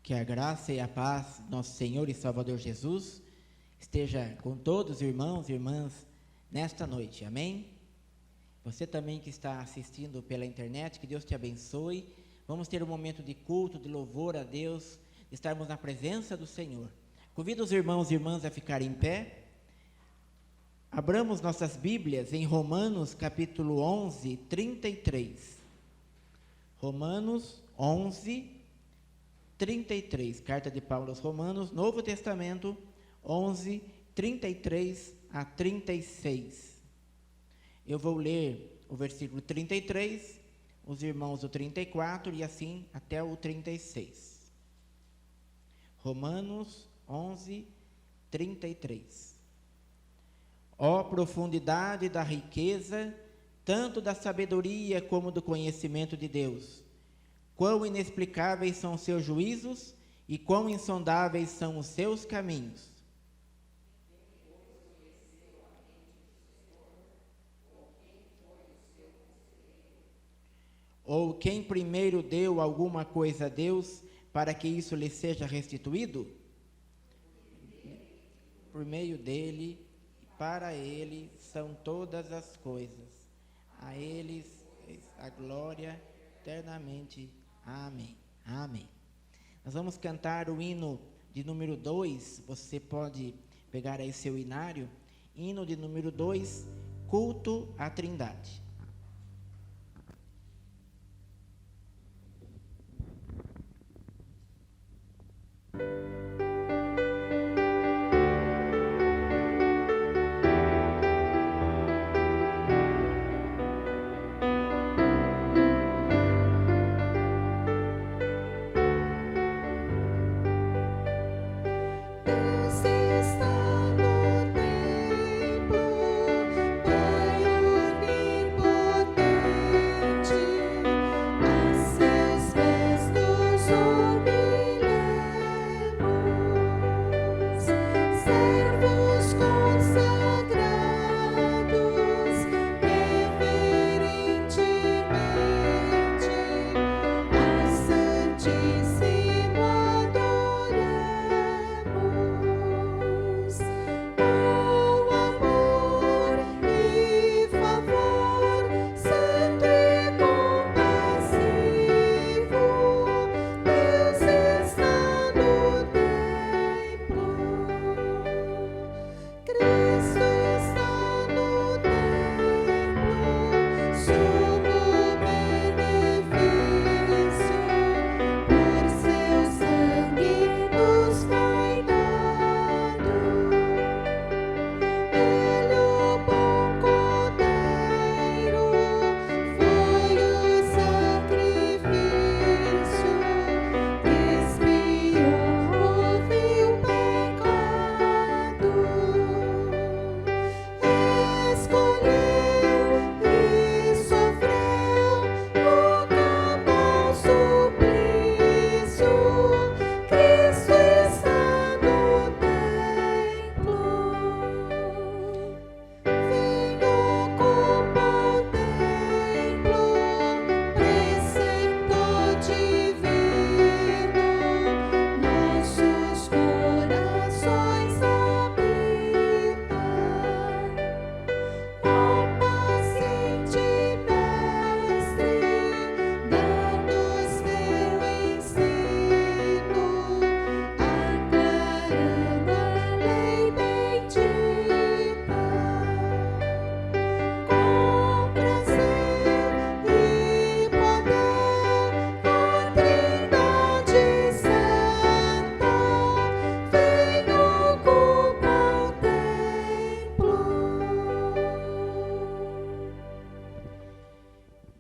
Que a graça e a paz do nosso Senhor e Salvador Jesus esteja com todos os irmãos e irmãs nesta noite, amém? Você também que está assistindo pela internet, que Deus te abençoe. Vamos ter um momento de culto, de louvor a Deus, de estarmos na presença do Senhor. Convido os irmãos e irmãs a ficarem em pé. Abramos nossas Bíblias em Romanos capítulo 11, 33. Romanos 11, 33, carta de Paulo aos Romanos, Novo Testamento, 11, 33 a 36. Eu vou ler o versículo 33, os irmãos o 34 e assim até o 36. Romanos 11, 33. Ó profundidade da riqueza, tanto da sabedoria como do conhecimento de Deus! Quão inexplicáveis são os seus juízos e quão insondáveis são os seus caminhos. Ou quem primeiro deu alguma coisa a Deus para que isso lhe seja restituído? Por meio dele, para ele são todas as coisas. A eles a glória eternamente. Amém. Amém. Nós vamos cantar o hino de número 2. Você pode pegar aí seu inário. Hino de número 2, Culto à Trindade.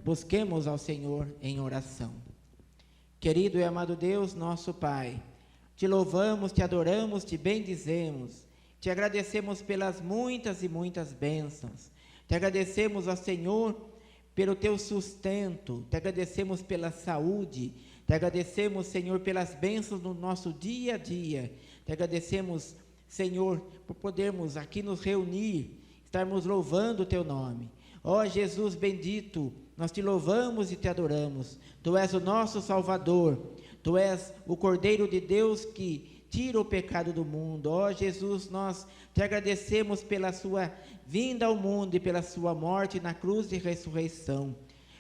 Busquemos ao Senhor em oração. Querido e amado Deus, nosso Pai, te louvamos, te adoramos, te bendizemos, te agradecemos pelas muitas e muitas bênçãos, te agradecemos ao Senhor pelo teu sustento, te agradecemos pela saúde, te agradecemos, Senhor, pelas bênçãos no nosso dia a dia, te agradecemos, Senhor, por podermos aqui nos reunir, estarmos louvando o teu nome. Ó Jesus bendito, Nós te louvamos e te adoramos. Tu és o nosso Salvador. Tu és o Cordeiro de Deus que tira o pecado do mundo. Ó Jesus, nós te agradecemos pela sua vinda ao mundo e pela sua morte na cruz e ressurreição.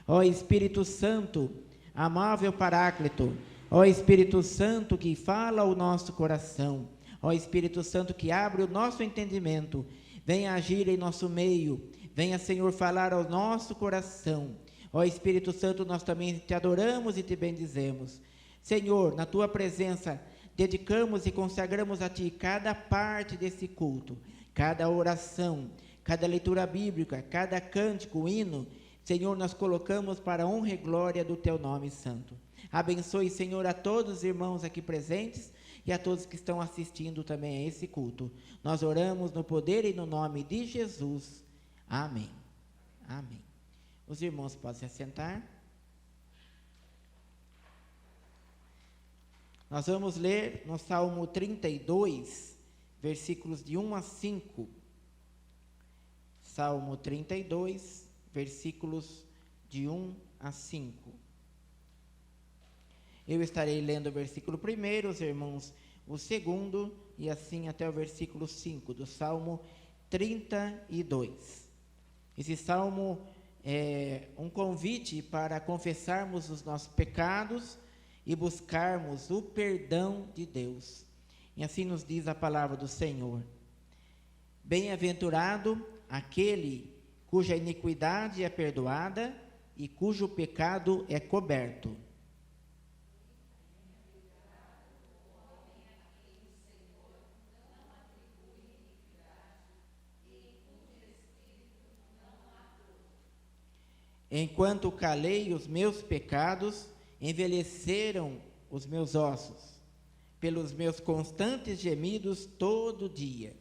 Ó Espírito Santo, amável Paráclito, ó Espírito Santo que fala ao nosso coração, ó Espírito Santo que abre o nosso entendimento, venha agir em nosso meio, venha, Senhor, falar ao nosso coração. Ó Espírito Santo, nós também te adoramos e te bendizemos. Senhor, na tua presença, dedicamos e consagramos a ti cada parte desse culto, cada oração, cada leitura bíblica, cada cântico, hino. Senhor, nós colocamos para a honra e glória do teu nome santo. Abençoe, Senhor, a todos os irmãos aqui presentes e a todos que estão assistindo também a esse culto. Nós oramos no poder e no nome de Jesus. Amém. Amém. Os irmãos podem se assentar. Nós vamos ler no Salmo 32, versículos de 1 a 5. Salmo 32, versículos de 1 a 5. Eu estarei lendo o versículo 1, os irmãos o 2, e assim até o versículo 5, do Salmo 32. Esse salmo é um convite para confessarmos os nossos pecados e buscarmos o perdão de Deus. E assim nos diz a palavra do Senhor. Bem-aventurado aquele cuja iniquidade é perdoada e cujo pecado é coberto. Enquanto calei os meus pecados, envelheceram os meus ossos, pelos meus constantes gemidos todo dia.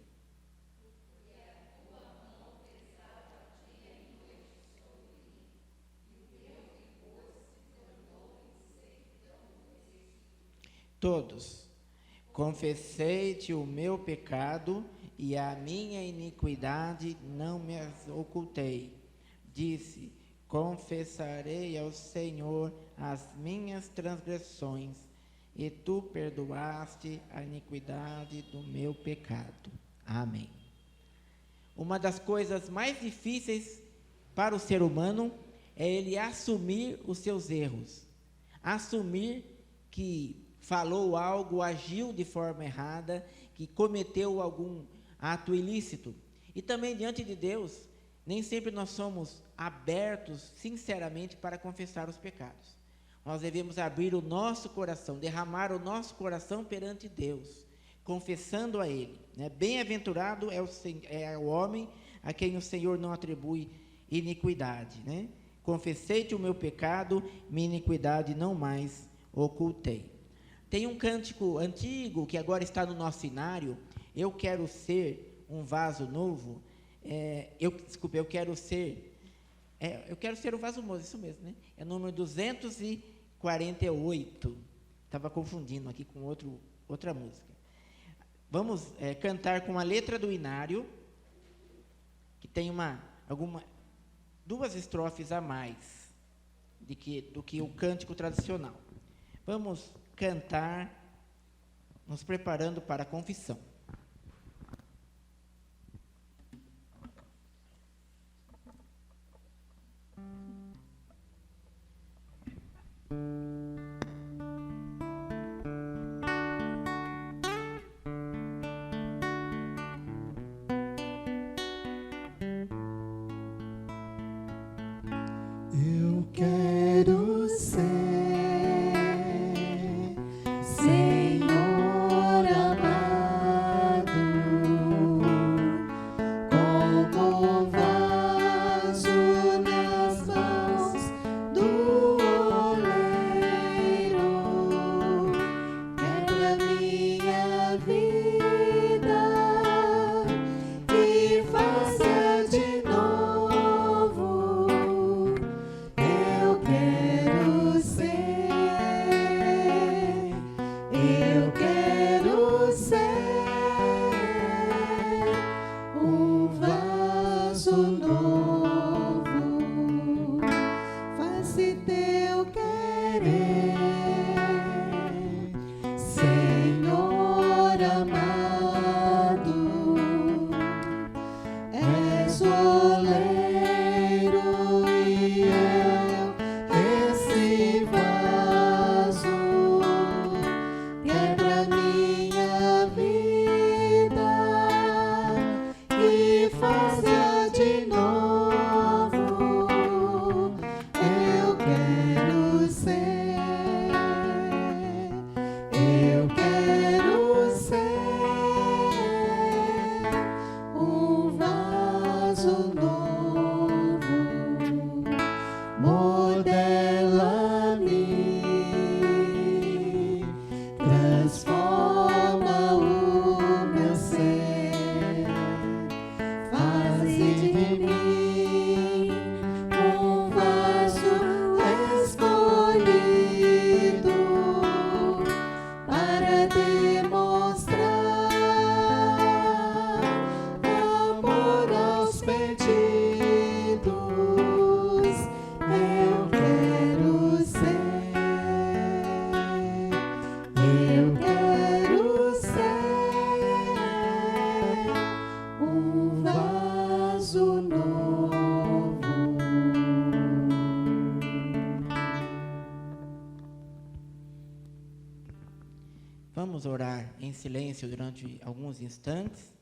Todos, confessei-te o meu pecado e a minha iniquidade não me ocultei. Disse, confessarei ao Senhor as minhas transgressões, e tu perdoaste a iniquidade do meu pecado. Amém. Uma das coisas mais difíceis para o ser humano é ele assumir os seus erros, assumir que falou algo, agiu de forma errada, que cometeu algum ato ilícito. E também diante de Deus, nem sempre nós somos abertos, sinceramente, para confessar os pecados. Nós devemos abrir o nosso coração, derramar o nosso coração perante Deus, confessando a Ele. Né? Bem-aventurado é o homem a quem o Senhor não atribui iniquidade. Né? Confessei-te o meu pecado, minha iniquidade não mais ocultei. Tem um cântico antigo que agora está no nosso cenário. Eu quero ser um vaso novo. Eu quero ser um vaso novo, isso mesmo, né? É o número 248. Estava confundindo aqui com outra música. Vamos cantar com a letra do inário, que tem duas estrofes a mais do que o cântico tradicional. Vamos cantar, nos preparando para a confissão. Eu quero ser, Senhor amado. vamos orar em silêncio durante alguns instantes.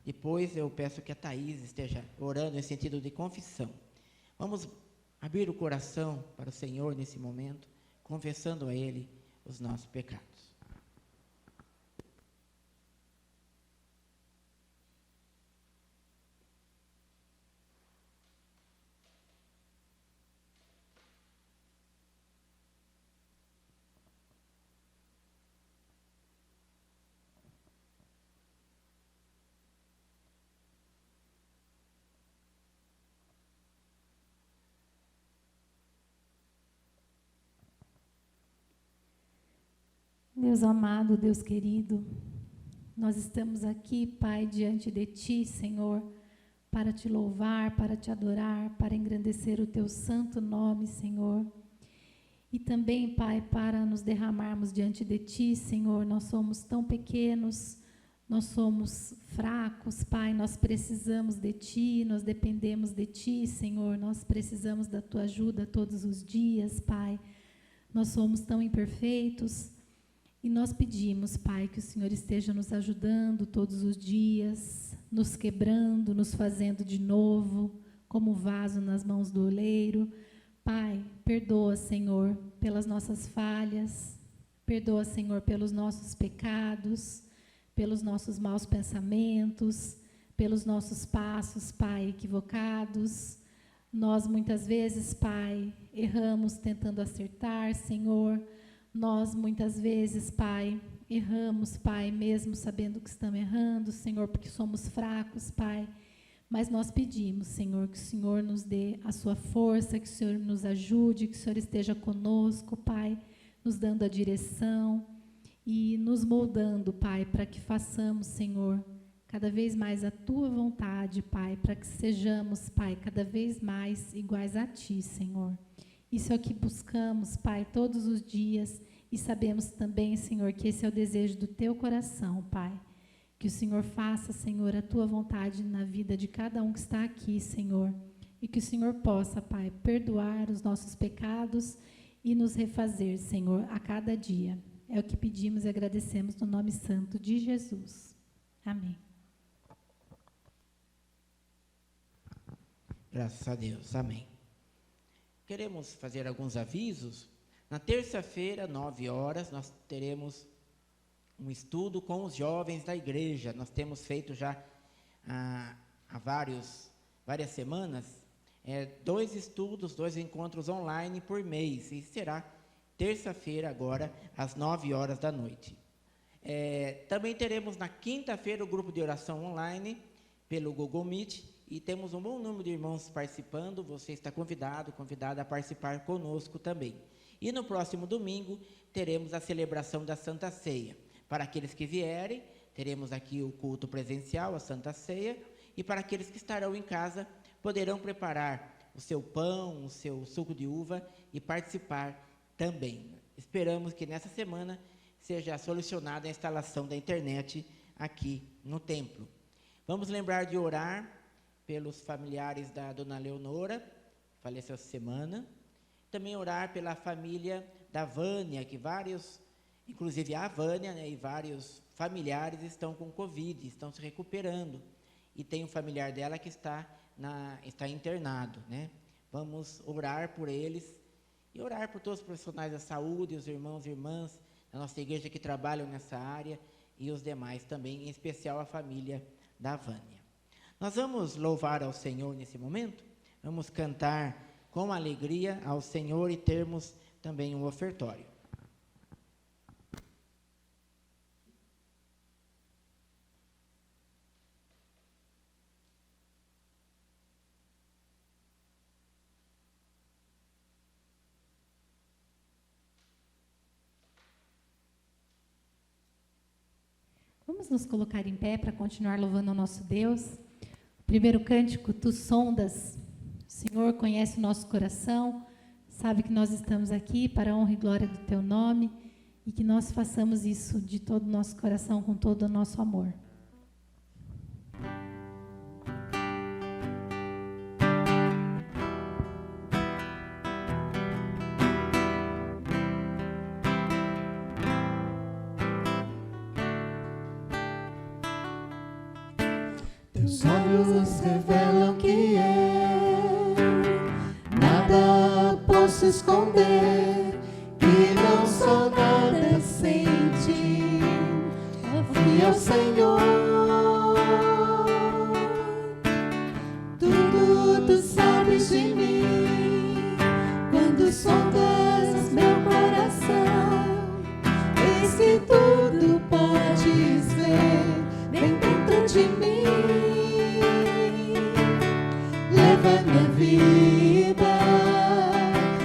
Depois eu peço que a Thaís esteja orando em sentido de confissão. Vamos abrir o coração para o Senhor nesse momento, confessando a Ele os nossos pecados. Deus amado, Deus querido, nós estamos aqui, Pai, diante de Ti, Senhor, para Te louvar, para Te adorar, para engrandecer o Teu santo nome, Senhor. E também, Pai, para nos derramarmos diante de Ti, Senhor. Nós somos tão pequenos, nós somos fracos, Pai, nós precisamos de Ti, nós dependemos de Ti, Senhor. Nós precisamos da Tua ajuda todos os dias, Pai. Nós somos tão imperfeitos. E nós pedimos, Pai, que o Senhor esteja nos ajudando todos os dias, nos quebrando, nos fazendo de novo, como vaso nas mãos do oleiro. Pai, perdoa, Senhor, pelas nossas falhas, perdoa, Senhor, pelos nossos pecados, pelos nossos maus pensamentos, pelos nossos passos, Pai, equivocados. Nós, muitas vezes, Pai, erramos tentando acertar, Senhor. Nós, muitas vezes, Pai, erramos, Pai, mesmo sabendo que estamos errando, Senhor, porque somos fracos, Pai. Mas nós pedimos, Senhor, que o Senhor nos dê a sua força, que o Senhor nos ajude, que o Senhor esteja conosco, Pai, nos dando a direção e nos moldando, Pai, para que façamos, Senhor, cada vez mais a Tua vontade, Pai, para que sejamos, Pai, cada vez mais iguais a Ti, Senhor. Isso é o que buscamos, Pai, todos os dias, e sabemos também, Senhor, que esse é o desejo do Teu coração, Pai. Que o Senhor faça, Senhor, a Tua vontade na vida de cada um que está aqui, Senhor. E que o Senhor possa, Pai, perdoar os nossos pecados e nos refazer, Senhor, a cada dia. É o que pedimos e agradecemos no nome santo de Jesus. Amém. Graças a Deus. Amém. Queremos fazer alguns avisos. Na terça-feira, 9 horas, nós teremos um estudo com os jovens da igreja. Nós temos feito já há várias semanas, 2 estudos, 2 encontros online por mês. E será terça-feira agora, às 9 horas da noite. Também teremos na quinta-feira o grupo de oração online, pelo Google Meet. E temos um bom número de irmãos participando. Você está convidada a participar conosco também. E no próximo domingo, teremos a celebração da Santa Ceia. Para aqueles que vierem, teremos aqui o culto presencial, a Santa Ceia. E para aqueles que estarão em casa, poderão preparar o seu pão, o seu suco de uva e participar também. Esperamos que nessa semana seja solucionada a instalação da internet aqui no templo. Vamos lembrar de orar pelos familiares da dona Leonora, que faleceu essa semana. Também orar pela família da Vânia, que inclusive a Vânia, né, e vários familiares estão com Covid, estão se recuperando. E tem um familiar dela que está internado, né? Vamos orar por eles e orar por todos os profissionais da saúde, os irmãos e irmãs da nossa igreja que trabalham nessa área e os demais também, em especial a família da Vânia. Nós vamos louvar ao Senhor nesse momento, vamos cantar com alegria ao Senhor e termos também um ofertório. Vamos nos colocar em pé para continuar louvando ao nosso Deus. Primeiro cântico, Tu sondas. O Senhor conhece o nosso coração, sabe que nós estamos aqui para a honra e glória do Teu nome e que nós façamos isso de todo o nosso coração, com todo o nosso amor. Teus olhos revelam que nada posso esconder, que não sou nada sem ti. Confia ao Senhor, tudo tu sabes de mim. Quando sondas meu coração, eis que tudo podes ver bem dentro de mim. Leva minha vida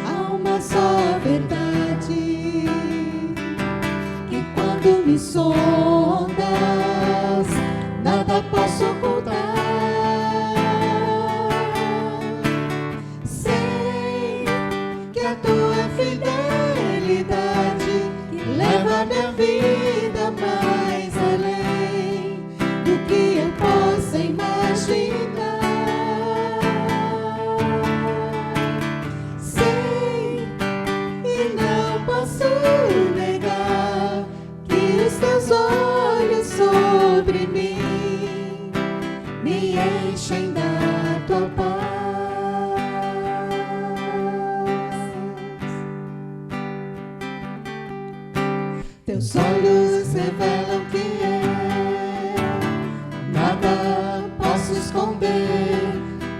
a uma só verdade, que quando me sondas, nada posso ocultar. Sei que a tua fidelidade leva minha vida mais além do que eu possa imaginar. Sei e não posso negar que os teus olhos sobre mim me enchem da tua paz. Teus olhos revelam que nada posso esconder,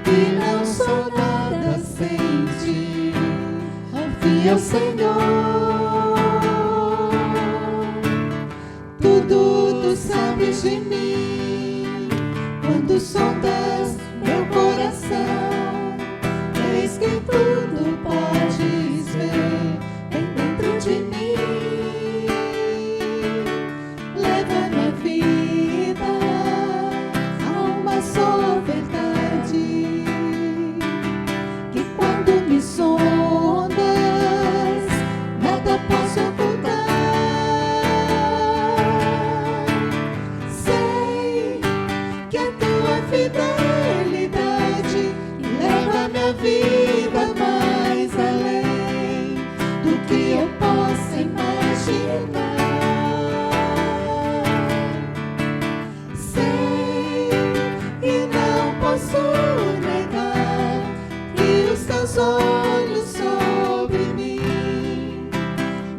que não sou nada sem ti. Confia ao Senhor, tudo tu sabes de mim. Quando sondas meu coração, eis que tudo podes ver bem dentro de mim. Leva minha vida a uma só verdade, que quando me sondas, nada posso ocultar. Sei que a tua fidelidade leva minha vida mais além do que eu possa imaginar. Sei e não posso negar que os teus olhos sobre mim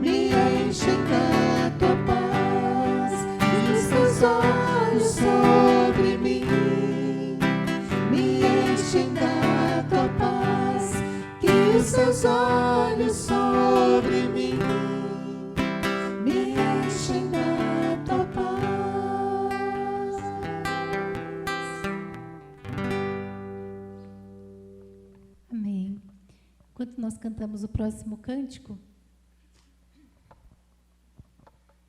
me enchem da tua paz. E os teus olhos sobre mim me enchem da tua paz. Que os teus olhos sobre mim me enchem da tua paz. Amém. Enquanto nós cantamos o próximo cântico,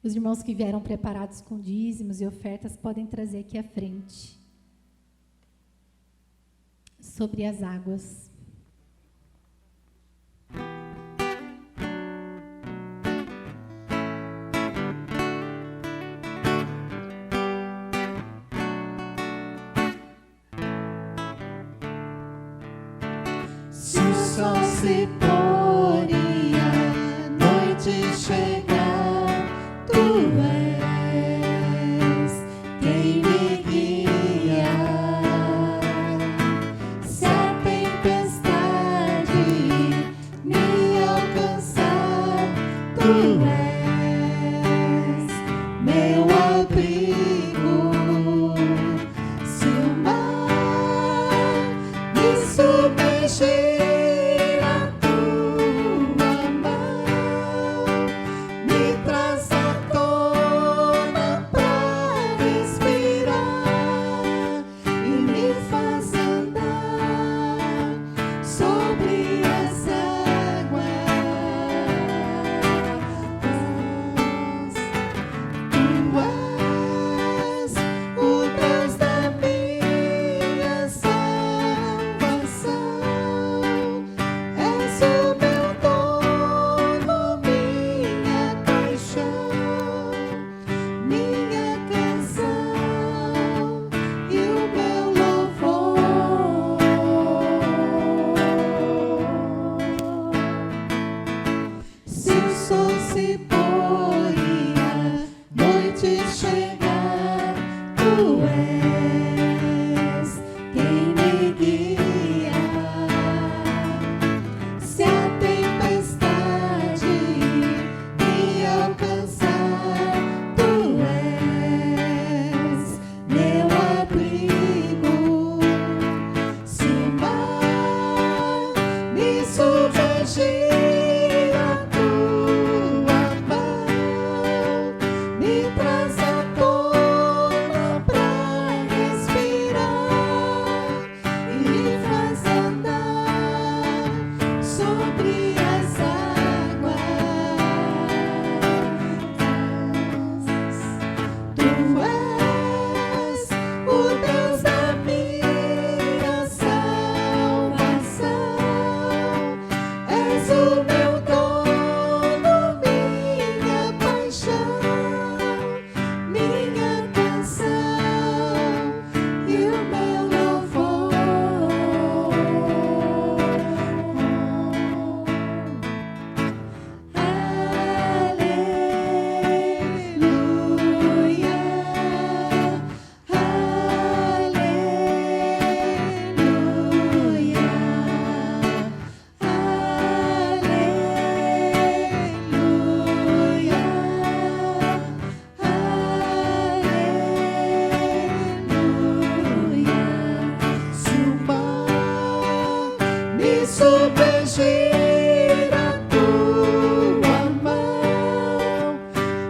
os irmãos que vieram preparados com dízimos e ofertas podem trazer aqui à frente. Sobre as águas. Se o sol se pôr e a noite chegar, tu és quem me guia. Se a tempestade me alcançar, tu és meu abrigo. Se o mar me submergir, submergir a tua mão,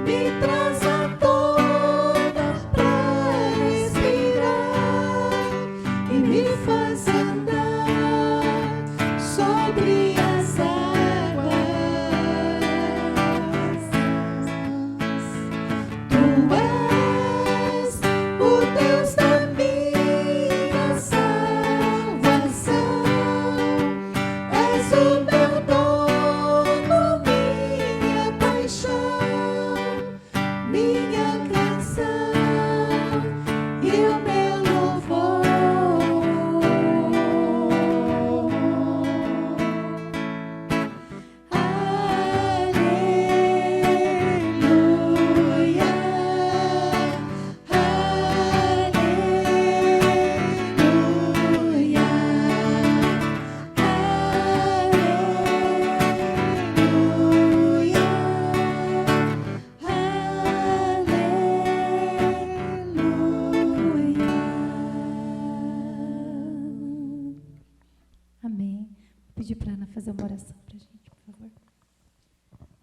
me traz à tona pra respirar e me faz andar sobre as águas. Tu és o Deus da minha salvação, és o meu dono, minha paixão, minha canção e o meu louvor. Aleluia, aleluia, aleluia. Amém. Vou pedir para a Ana fazer uma oração para a gente, por favor.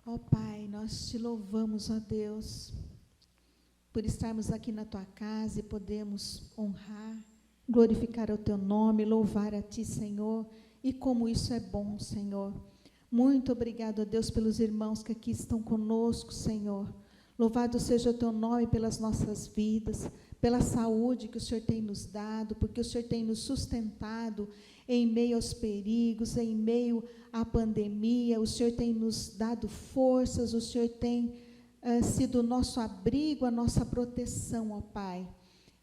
Ó Pai, nós te louvamos, ó Deus, por estarmos aqui na tua casa e podemos honrar, glorificar o teu nome, louvar a ti, Senhor, e como isso é bom, Senhor. Muito obrigado, ó Deus, pelos irmãos que aqui estão conosco, Senhor. Louvado seja o teu nome pelas nossas vidas, pela saúde que o Senhor tem nos dado, porque o Senhor tem nos sustentado em meio aos perigos, em meio à pandemia. O Senhor tem nos dado forças, o Senhor tem sido o nosso abrigo, a nossa proteção, ó Pai.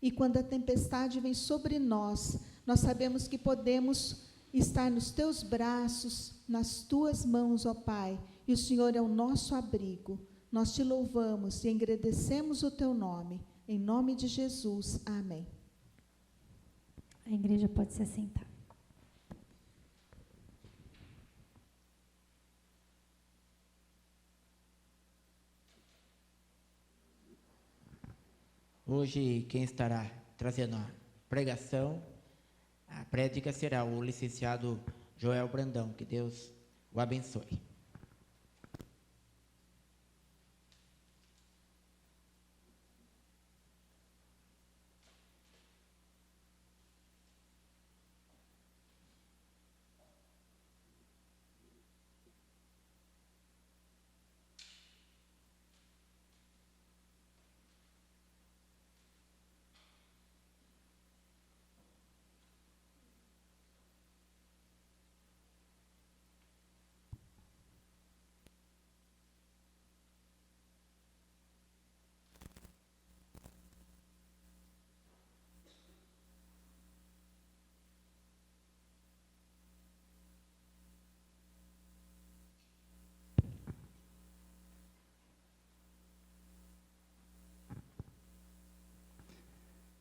E quando a tempestade vem sobre nós, nós sabemos que podemos estar nos teus braços, nas tuas mãos, ó Pai, e o Senhor é o nosso abrigo. Nós te louvamos e engrandecemos o teu nome. Em nome de Jesus, amém. A igreja pode se assentar. Hoje, quem estará trazendo a pregação, a prédica será o licenciado Joel Brandão. Que Deus o abençoe.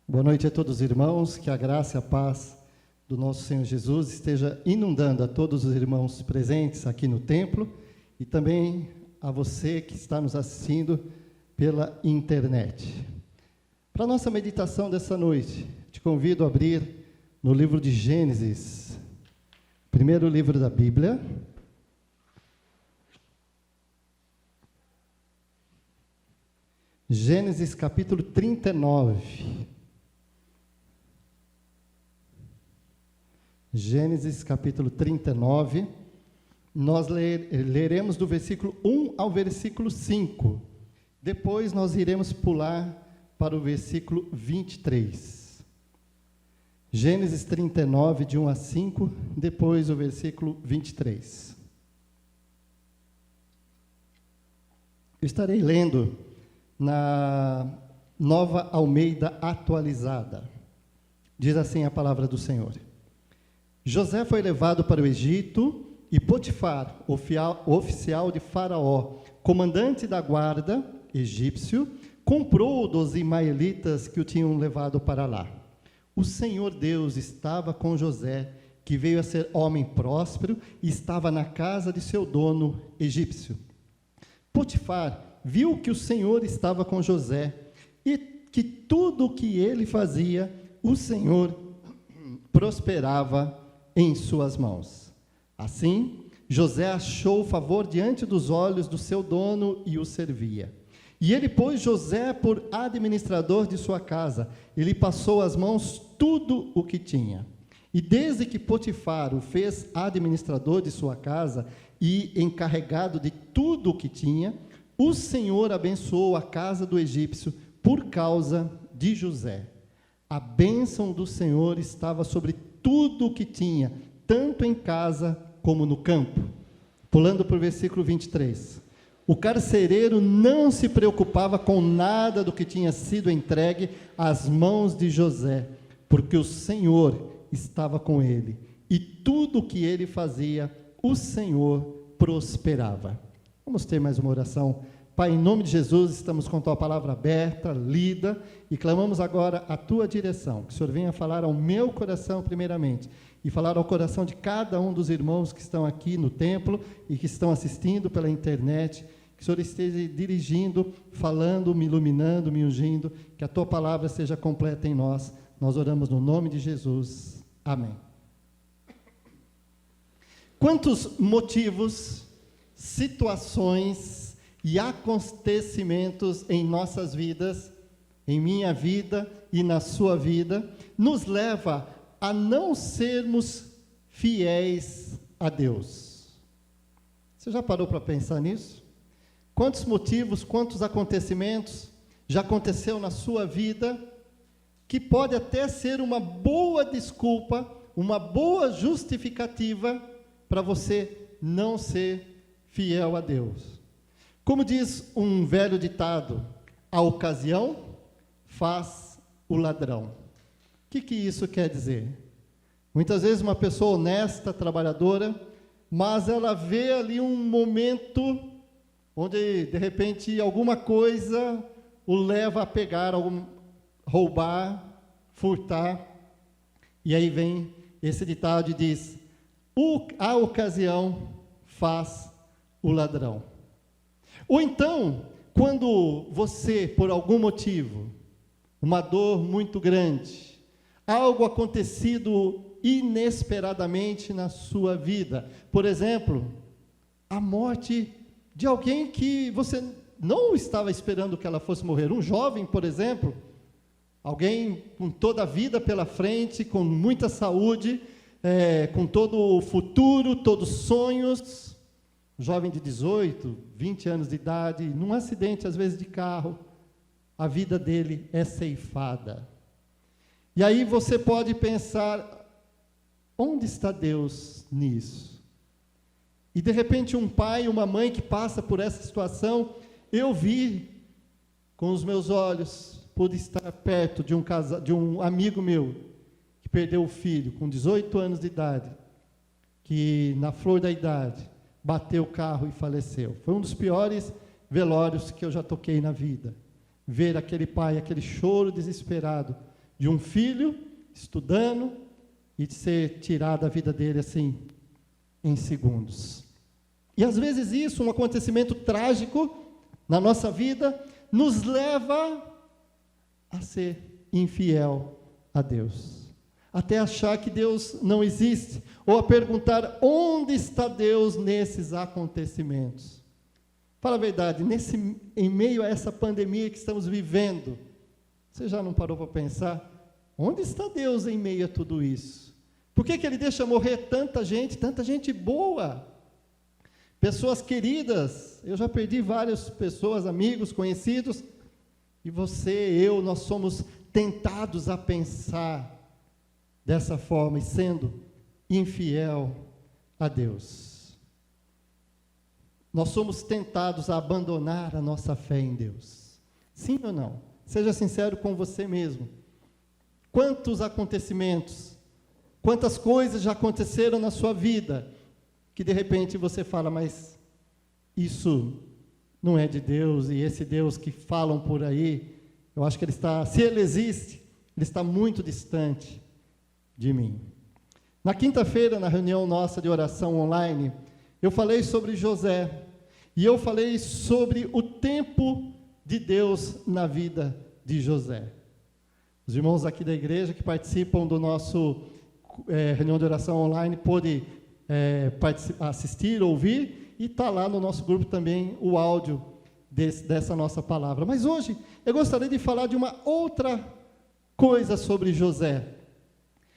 Boa noite a todos os irmãos, que a graça e a paz do nosso Senhor Jesus esteja inundando a todos os irmãos presentes aqui no templo e também a você que está nos assistindo pela internet. Para a nossa meditação dessa noite, te convido a abrir no livro de Gênesis, primeiro livro da Bíblia. Gênesis capítulo 39. Gênesis capítulo 39, nós leremos do versículo 1 ao versículo 5. Depois nós iremos pular para o versículo 23. Gênesis 39, de 1 a 5, depois o versículo 23. Eu estarei lendo na Nova Almeida Atualizada. Diz assim a palavra do Senhor. José foi levado para o Egito e Potifar, oficial de Faraó, comandante da guarda egípcio, comprou-o dos ismaelitas que o tinham levado para lá. O Senhor Deus estava com José, que veio a ser homem próspero e estava na casa de seu dono egípcio. Potifar viu que o Senhor estava com José e que tudo o que ele fazia, o Senhor prosperava em suas mãos. Assim, José achou favor diante dos olhos do seu dono e o servia. E ele pôs José por administrador de sua casa. Ele passou às mãos tudo o que tinha. E desde que Potifar o fez administrador de sua casa e encarregado de tudo o que tinha, o Senhor abençoou a casa do egípcio por causa de José. A bênção do Senhor estava sobre tudo o que tinha, tanto em casa como no campo. Pulando para o versículo 23. O carcereiro não se preocupava com nada do que tinha sido entregue às mãos de José, porque o Senhor estava com ele, e tudo o que ele fazia, o Senhor prosperava. Vamos ter mais uma oração. Pai, em nome de Jesus, estamos com a tua palavra aberta, lida, e clamamos agora a tua direção, que o Senhor venha falar ao meu coração primeiramente, e falar ao coração de cada um dos irmãos que estão aqui no templo e que estão assistindo pela internet, que o Senhor esteja dirigindo, falando, me iluminando, me ungindo, que a tua palavra seja completa em nós. Nós oramos no nome de Jesus. Amém. Quantos motivos, situações e acontecimentos em nossas vidas, em minha vida e na sua vida, nos leva a não sermos fiéis a Deus? Você já parou para pensar nisso? Quantos motivos, quantos acontecimentos já aconteceu na sua vida que pode até ser uma boa desculpa, uma boa justificativa para você não ser fiel a Deus? Como diz um velho ditado, a ocasião faz o ladrão. O que isso quer dizer? Muitas vezes uma pessoa honesta, trabalhadora, mas ela vê ali um momento onde, de repente, alguma coisa o leva a pegar, roubar, furtar, e aí vem esse ditado e diz, a ocasião faz o ladrão. Ou então, quando você, por algum motivo, uma dor muito grande, algo acontecido inesperadamente na sua vida, por exemplo, a morte de alguém que você não estava esperando que ela fosse morrer, um jovem, por exemplo, alguém com toda a vida pela frente, com muita saúde, com todo o futuro, todos os sonhos, um jovem de 18, 20 anos de idade, num acidente, às vezes, de carro, a vida dele é ceifada. E aí você pode pensar, onde está Deus nisso? E de repente um pai, uma mãe que passa por essa situação, eu vi com os meus olhos, pude estar perto de um amigo meu, que perdeu o filho com 18 anos de idade, que na flor da idade, bateu o carro e faleceu. Foi um dos piores velórios que eu já toquei na vida. Ver aquele pai, aquele choro desesperado de um filho estudando e de ser tirado a vida dele assim, em segundos. E às vezes isso, um acontecimento trágico na nossa vida, nos leva a ser infiel a Deus. Até achar que Deus não existe, ou a perguntar onde está Deus nesses acontecimentos. Fala a verdade, em meio a essa pandemia que estamos vivendo, você já não parou para pensar, onde está Deus em meio a tudo isso? Por que Ele deixa morrer tanta gente boa? Pessoas queridas, eu já perdi várias pessoas, amigos, conhecidos, e você, eu, nós somos tentados a pensar dessa forma, e sendo infiel a Deus. Nós somos tentados a abandonar a nossa fé em Deus. Sim ou não? Seja sincero com você mesmo. Quantos acontecimentos, quantas coisas já aconteceram na sua vida, que de repente você fala, mas isso não é de Deus, e esse Deus que falam por aí, eu acho que se Ele existe, Ele está muito distante de mim. Na quinta-feira, na reunião nossa de oração online, eu falei sobre José, e eu falei sobre o tempo de Deus na vida de José. Os irmãos aqui da igreja que participam do nosso reunião de oração online pôde assistir, ouvir, e está lá no nosso grupo também o áudio dessa nossa palavra. Mas hoje eu gostaria de falar de uma outra coisa sobre José.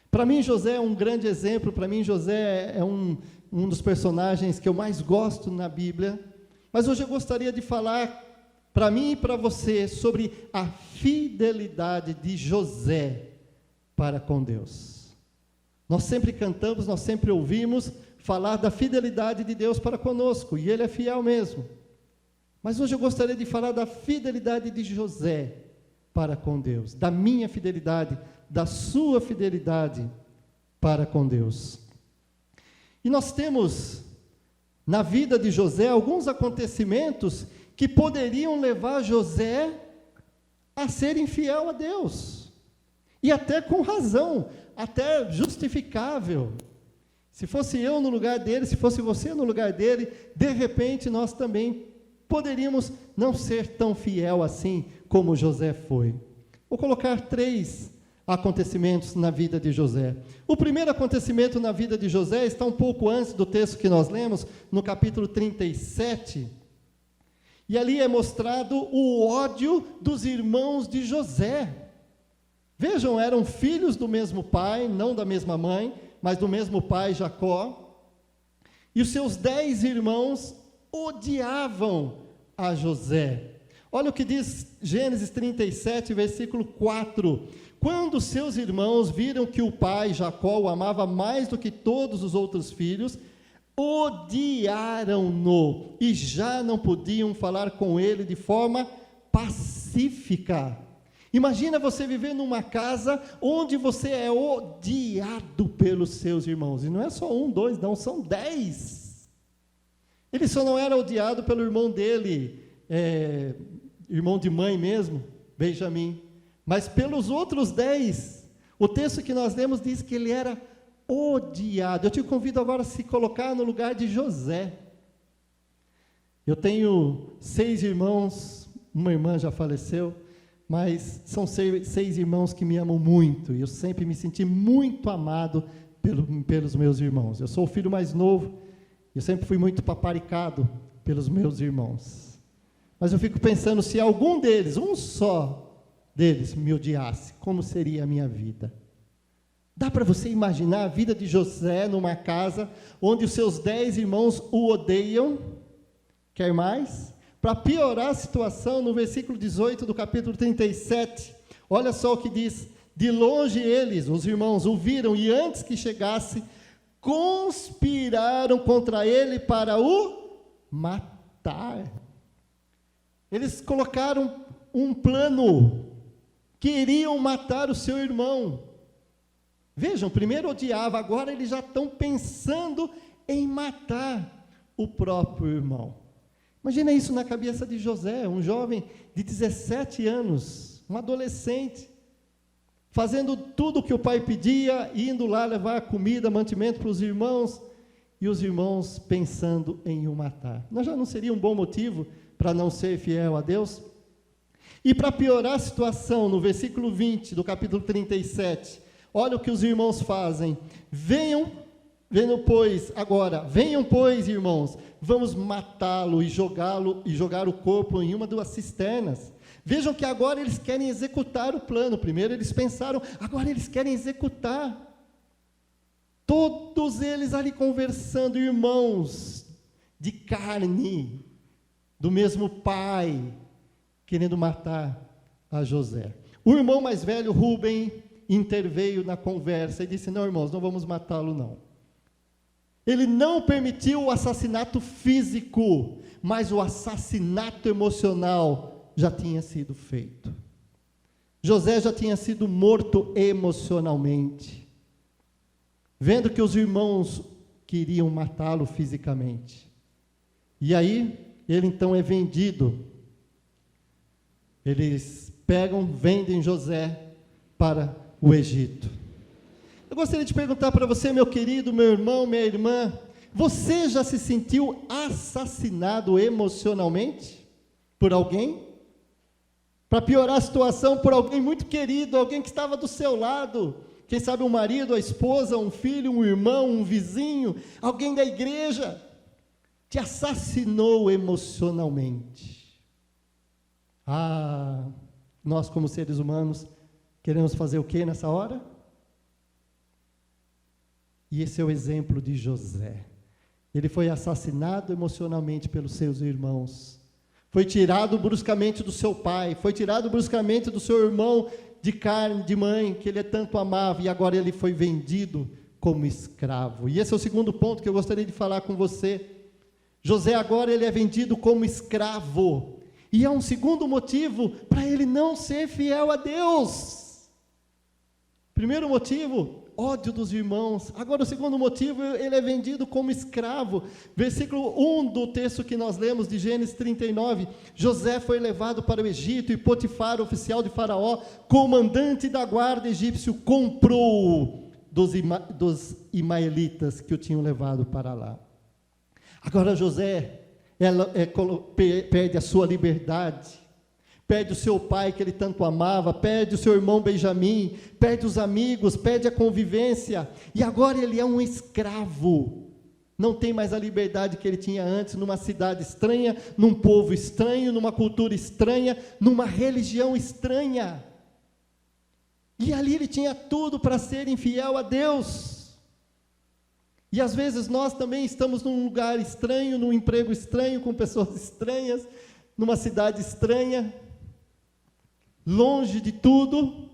Para mim, José é um grande exemplo, para mim, José é um dos personagens que eu mais gosto na Bíblia. Mas hoje eu gostaria de falar, para mim e para você, sobre a fidelidade de José para com Deus. Nós sempre cantamos, nós sempre ouvimos falar da fidelidade de Deus para conosco, e Ele é fiel mesmo. Mas hoje eu gostaria de falar da fidelidade de José para com Deus, da minha fidelidade, da sua fidelidade para com Deus. E nós temos na vida de José alguns acontecimentos que poderiam levar José a ser infiel a Deus, e até com razão, até justificável. Se fosse eu no lugar dele, se fosse você no lugar dele, de repente nós também poderíamos não ser tão fiel assim como José foi. Vou colocar 3 acontecimentos na vida de José. O primeiro acontecimento na vida de José está um pouco antes do texto que nós lemos, no capítulo 37, e ali é mostrado o ódio dos irmãos de José. Vejam, eram filhos do mesmo pai, não da mesma mãe, mas do mesmo pai, Jacó, e os seus 10 irmãos odiavam a José. Olha o que diz Gênesis 37, versículo 4. Quando seus irmãos viram que o pai, Jacó, o amava mais do que todos os outros filhos, odiaram-no e já não podiam falar com ele de forma pacífica. Imagina você viver numa casa onde você é odiado pelos seus irmãos. E não é só 1, 2, não, são 10. Ele só não era odiado pelo irmão dele, irmão de mãe mesmo, Benjamim, mas pelos outros 10. O texto que nós lemos diz que ele era odiado. Eu te convido agora a se colocar no lugar de José. Eu tenho 6 irmãos, uma irmã já faleceu, mas são 6 irmãos que me amam muito, e eu sempre me senti muito amado pelos meus irmãos. Eu sou o filho mais novo, eu sempre fui muito paparicado pelos meus irmãos. Mas eu fico pensando, se algum deles, um só deles, me odiasse, como seria a minha vida? Dá para você imaginar a vida de José numa casa onde os seus 10 irmãos o odeiam? Quer mais? Para piorar a situação, no versículo 18 do capítulo 37, olha só o que diz: de longe eles, os irmãos, o viram, e antes que chegasse, conspiraram contra ele para o matar. Eles colocaram um plano, queriam matar o seu irmão. Vejam, primeiro odiava, agora eles já estão pensando em matar o próprio irmão. Imagina isso na cabeça de José, um jovem de 17 anos, um adolescente, fazendo tudo o que o pai pedia, indo lá levar comida, mantimento para os irmãos, e os irmãos pensando em o matar. Não já não seria um bom motivo para não ser fiel a Deus? E para piorar a situação, no versículo 20 do capítulo 37, olha o que os irmãos fazem: venham, pois, irmãos, vamos matá-lo e jogar o corpo em uma das cisternas. Vejam que agora eles querem executar o plano. Primeiro eles pensaram, agora eles querem executar. Todos eles ali conversando, irmãos de carne, do mesmo pai, querendo matar a José. O irmão mais velho, Rúben, interveio na conversa e disse: não, irmãos, não vamos matá-lo, não. Ele não permitiu o assassinato físico, mas o assassinato emocional já tinha sido feito. José já tinha sido morto emocionalmente, vendo que os irmãos queriam matá-lo fisicamente. E aí, ele então é vendido. Eles vendem José para o Egito. Eu gostaria de perguntar para você, meu querido, meu irmão, minha irmã, você já se sentiu assassinado emocionalmente por alguém? Para piorar a situação, por alguém muito querido, alguém que estava do seu lado, quem sabe um marido, a esposa, um filho, um irmão, um vizinho, alguém da igreja, te assassinou emocionalmente. Nós como seres humanos, queremos fazer o que nessa hora? E esse é o exemplo de José. Ele foi assassinado emocionalmente pelos seus irmãos. Foi tirado bruscamente do seu pai, foi tirado bruscamente do seu irmão de carne, de mãe, que ele tanto amava, e agora ele foi vendido como escravo. E esse é o segundo ponto que eu gostaria de falar com você. José agora ele é vendido como escravo. E há um segundo motivo para ele não ser fiel a Deus. Primeiro motivo, ódio dos irmãos. Agora o segundo motivo, ele é vendido como escravo. Versículo 1 do texto que nós lemos de Gênesis 39, José foi levado para o Egito e Potifar, oficial de Faraó, comandante da guarda egípcio, comprou dos ismaelitas que o tinham levado para lá. Agora José perde a sua liberdade, perde o seu pai que ele tanto amava, perde o seu irmão Benjamim, perde os amigos, perde a convivência, e agora ele é um escravo, não tem mais a liberdade que ele tinha antes, numa cidade estranha, num povo estranho, numa cultura estranha, numa religião estranha, e ali ele tinha tudo para ser infiel a Deus. E às vezes nós também estamos num lugar estranho, num emprego estranho, com pessoas estranhas, numa cidade estranha, longe de tudo,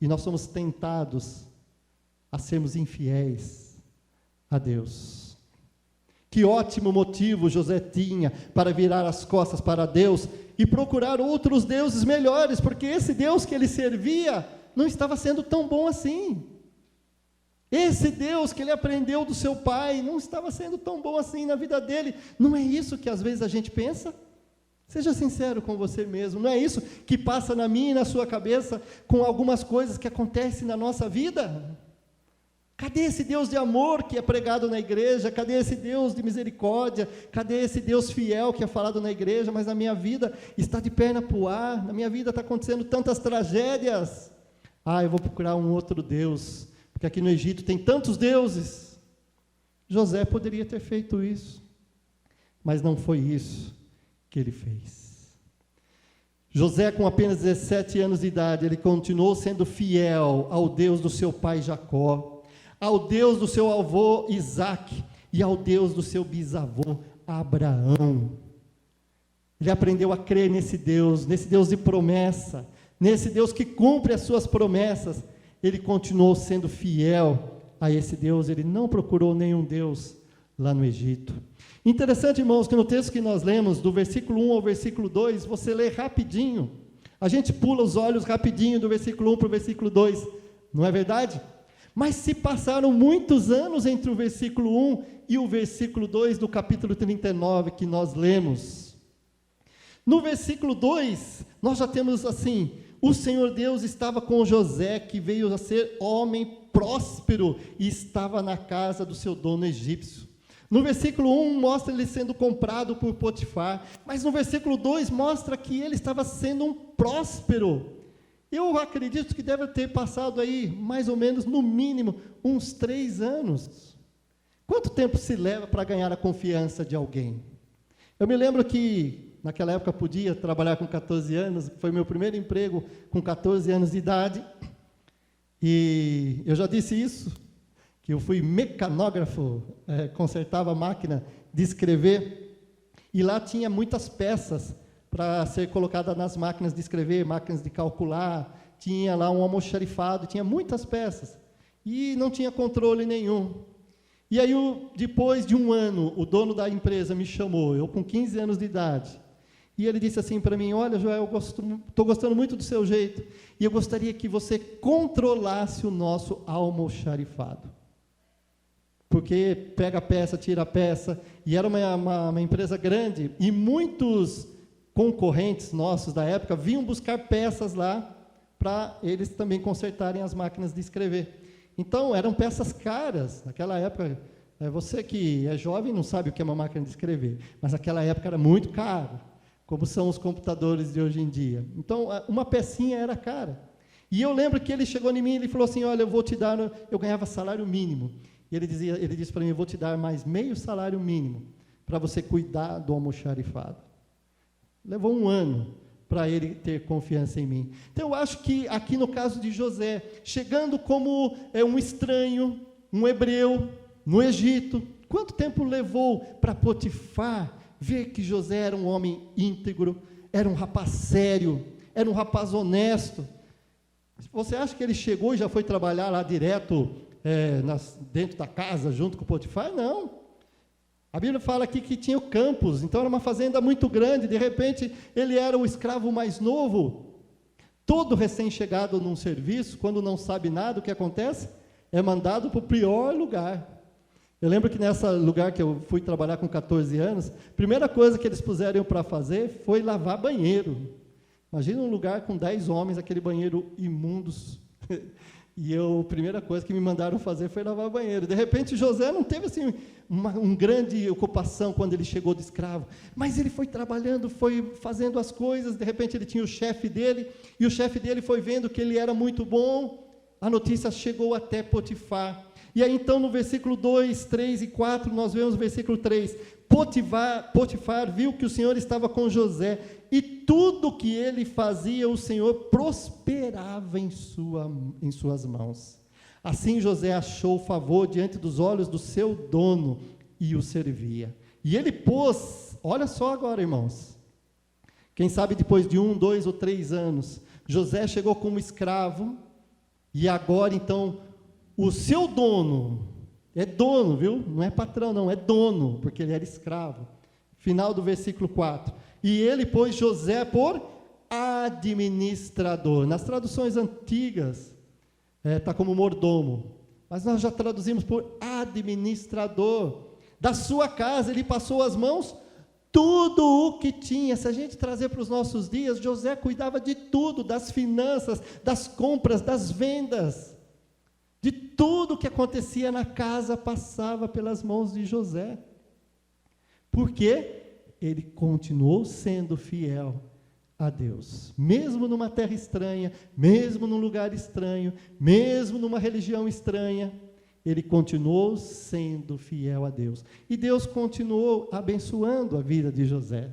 e nós somos tentados a sermos infiéis a Deus. Que ótimo motivo José tinha para virar as costas para Deus e procurar outros deuses melhores, porque esse Deus que ele servia não estava sendo tão bom assim. Esse Deus que ele aprendeu do seu pai não estava sendo tão bom assim na vida dele. Não é isso que às vezes a gente pensa? Seja sincero com você mesmo. Não é isso que passa na minha e na sua cabeça com algumas coisas que acontecem na nossa vida? Cadê esse Deus de amor que é pregado na igreja? Cadê esse Deus de misericórdia? Cadê esse Deus fiel que é falado na igreja? Mas na minha vida está de perna para o ar. Na minha vida está acontecendo tantas tragédias. Eu vou procurar um outro Deus, porque aqui no Egito tem tantos deuses. José poderia ter feito isso, mas não foi isso que ele fez. José, com apenas 17 anos de idade, ele continuou sendo fiel ao Deus do seu pai Jacó, ao Deus do seu avô Isaac e ao Deus do seu bisavô Abraão. Ele aprendeu a crer nesse Deus de promessa, nesse Deus que cumpre as suas promessas. Ele continuou sendo fiel a esse Deus, ele não procurou nenhum Deus lá no Egito. Interessante, irmãos, que no texto que nós lemos, do versículo 1 ao versículo 2, você lê rapidinho, a gente pula os olhos rapidinho do versículo 1 para o versículo 2, não é verdade? Mas se passaram muitos anos entre o versículo 1 e o versículo 2 do capítulo 39 que nós lemos. No versículo 2, nós já temos assim: o Senhor Deus estava com José, que veio a ser homem próspero e estava na casa do seu dono egípcio. No versículo 1 mostra ele sendo comprado por Potifar, mas no versículo 2 mostra que ele estava sendo um próspero. Eu acredito que deve ter passado aí, mais ou menos, no mínimo, uns 3 anos. Quanto tempo se leva para ganhar a confiança de alguém? Eu me lembro que naquela época podia trabalhar com 14 anos, foi meu primeiro emprego com 14 anos de idade, e eu já disse isso, que eu fui mecanógrafo, consertava a máquina de escrever, e lá tinha muitas peças para ser colocada nas máquinas de escrever, máquinas de calcular, tinha lá um almoxarifado, tinha muitas peças, e não tinha controle nenhum. E aí, depois de um ano, o dono da empresa me chamou, eu com 15 anos de idade, e ele disse assim para mim: olha, Joel, eu estou gostando muito do seu jeito, e eu gostaria que você controlasse o nosso almoxarifado. Porque pega a peça, tira a peça, e era uma empresa grande, e muitos concorrentes nossos da época vinham buscar peças lá, para eles também consertarem as máquinas de escrever. Então, eram peças caras, naquela época, você que é jovem não sabe o que é uma máquina de escrever, mas naquela época era muito caro, como são os computadores de hoje em dia. Então, uma pecinha era cara. E eu lembro que ele chegou em mim e ele falou assim, olha, eu vou te dar, eu ganhava salário mínimo. E ele disse para mim, eu vou te dar mais meio salário mínimo para você cuidar do almoxarifado. Levou 1 ano para ele ter confiança em mim. Então, eu acho que aqui no caso de José, chegando como um estranho, um hebreu, no Egito, quanto tempo levou para Potifar ver que José era um homem íntegro, era um rapaz sério, era um rapaz honesto? Você acha que ele chegou e já foi trabalhar lá direto dentro da casa, junto com Potifar? Não. A Bíblia fala aqui que tinha o campos, então era uma fazenda muito grande, de repente ele era o escravo mais novo. Todo recém-chegado num serviço, quando não sabe nada, o que acontece? É mandado para o pior lugar. Eu lembro que nesse lugar que eu fui trabalhar com 14 anos, a primeira coisa que eles puseram para fazer foi lavar banheiro. Imagina um lugar com 10 homens, aquele banheiro imundos. E a primeira coisa que me mandaram fazer foi lavar banheiro. De repente, José não teve assim, uma grande ocupação quando ele chegou de escravo, mas ele foi trabalhando, foi fazendo as coisas. De repente, ele tinha o chefe dele, e o chefe dele foi vendo que ele era muito bom. A notícia chegou até Potifar. E aí, então, no versículo 2, 3 e 4, nós vemos o versículo 3. Potifar viu que o Senhor estava com José, e tudo que ele fazia, o Senhor prosperava em suas mãos. Assim José achou favor diante dos olhos do seu dono, e o servia. E ele pôs, olha só agora, irmãos, quem sabe depois de 1, 2 ou 3 anos, José chegou como escravo, e agora então, o seu dono, é dono, viu? Não é patrão, não, é dono, porque ele era escravo. Final do versículo 4. E ele pôs José por administrador. Nas traduções antigas, está como mordomo, mas nós já traduzimos por administrador. Da sua casa, ele passou as mãos tudo o que tinha. Se a gente trazer para os nossos dias, José cuidava de tudo, das finanças, das compras, das vendas. De tudo que acontecia na casa passava pelas mãos de José. Por quê? Ele continuou sendo fiel a Deus. Mesmo numa terra estranha, mesmo num lugar estranho, mesmo numa religião estranha, ele continuou sendo fiel a Deus. E Deus continuou abençoando a vida de José.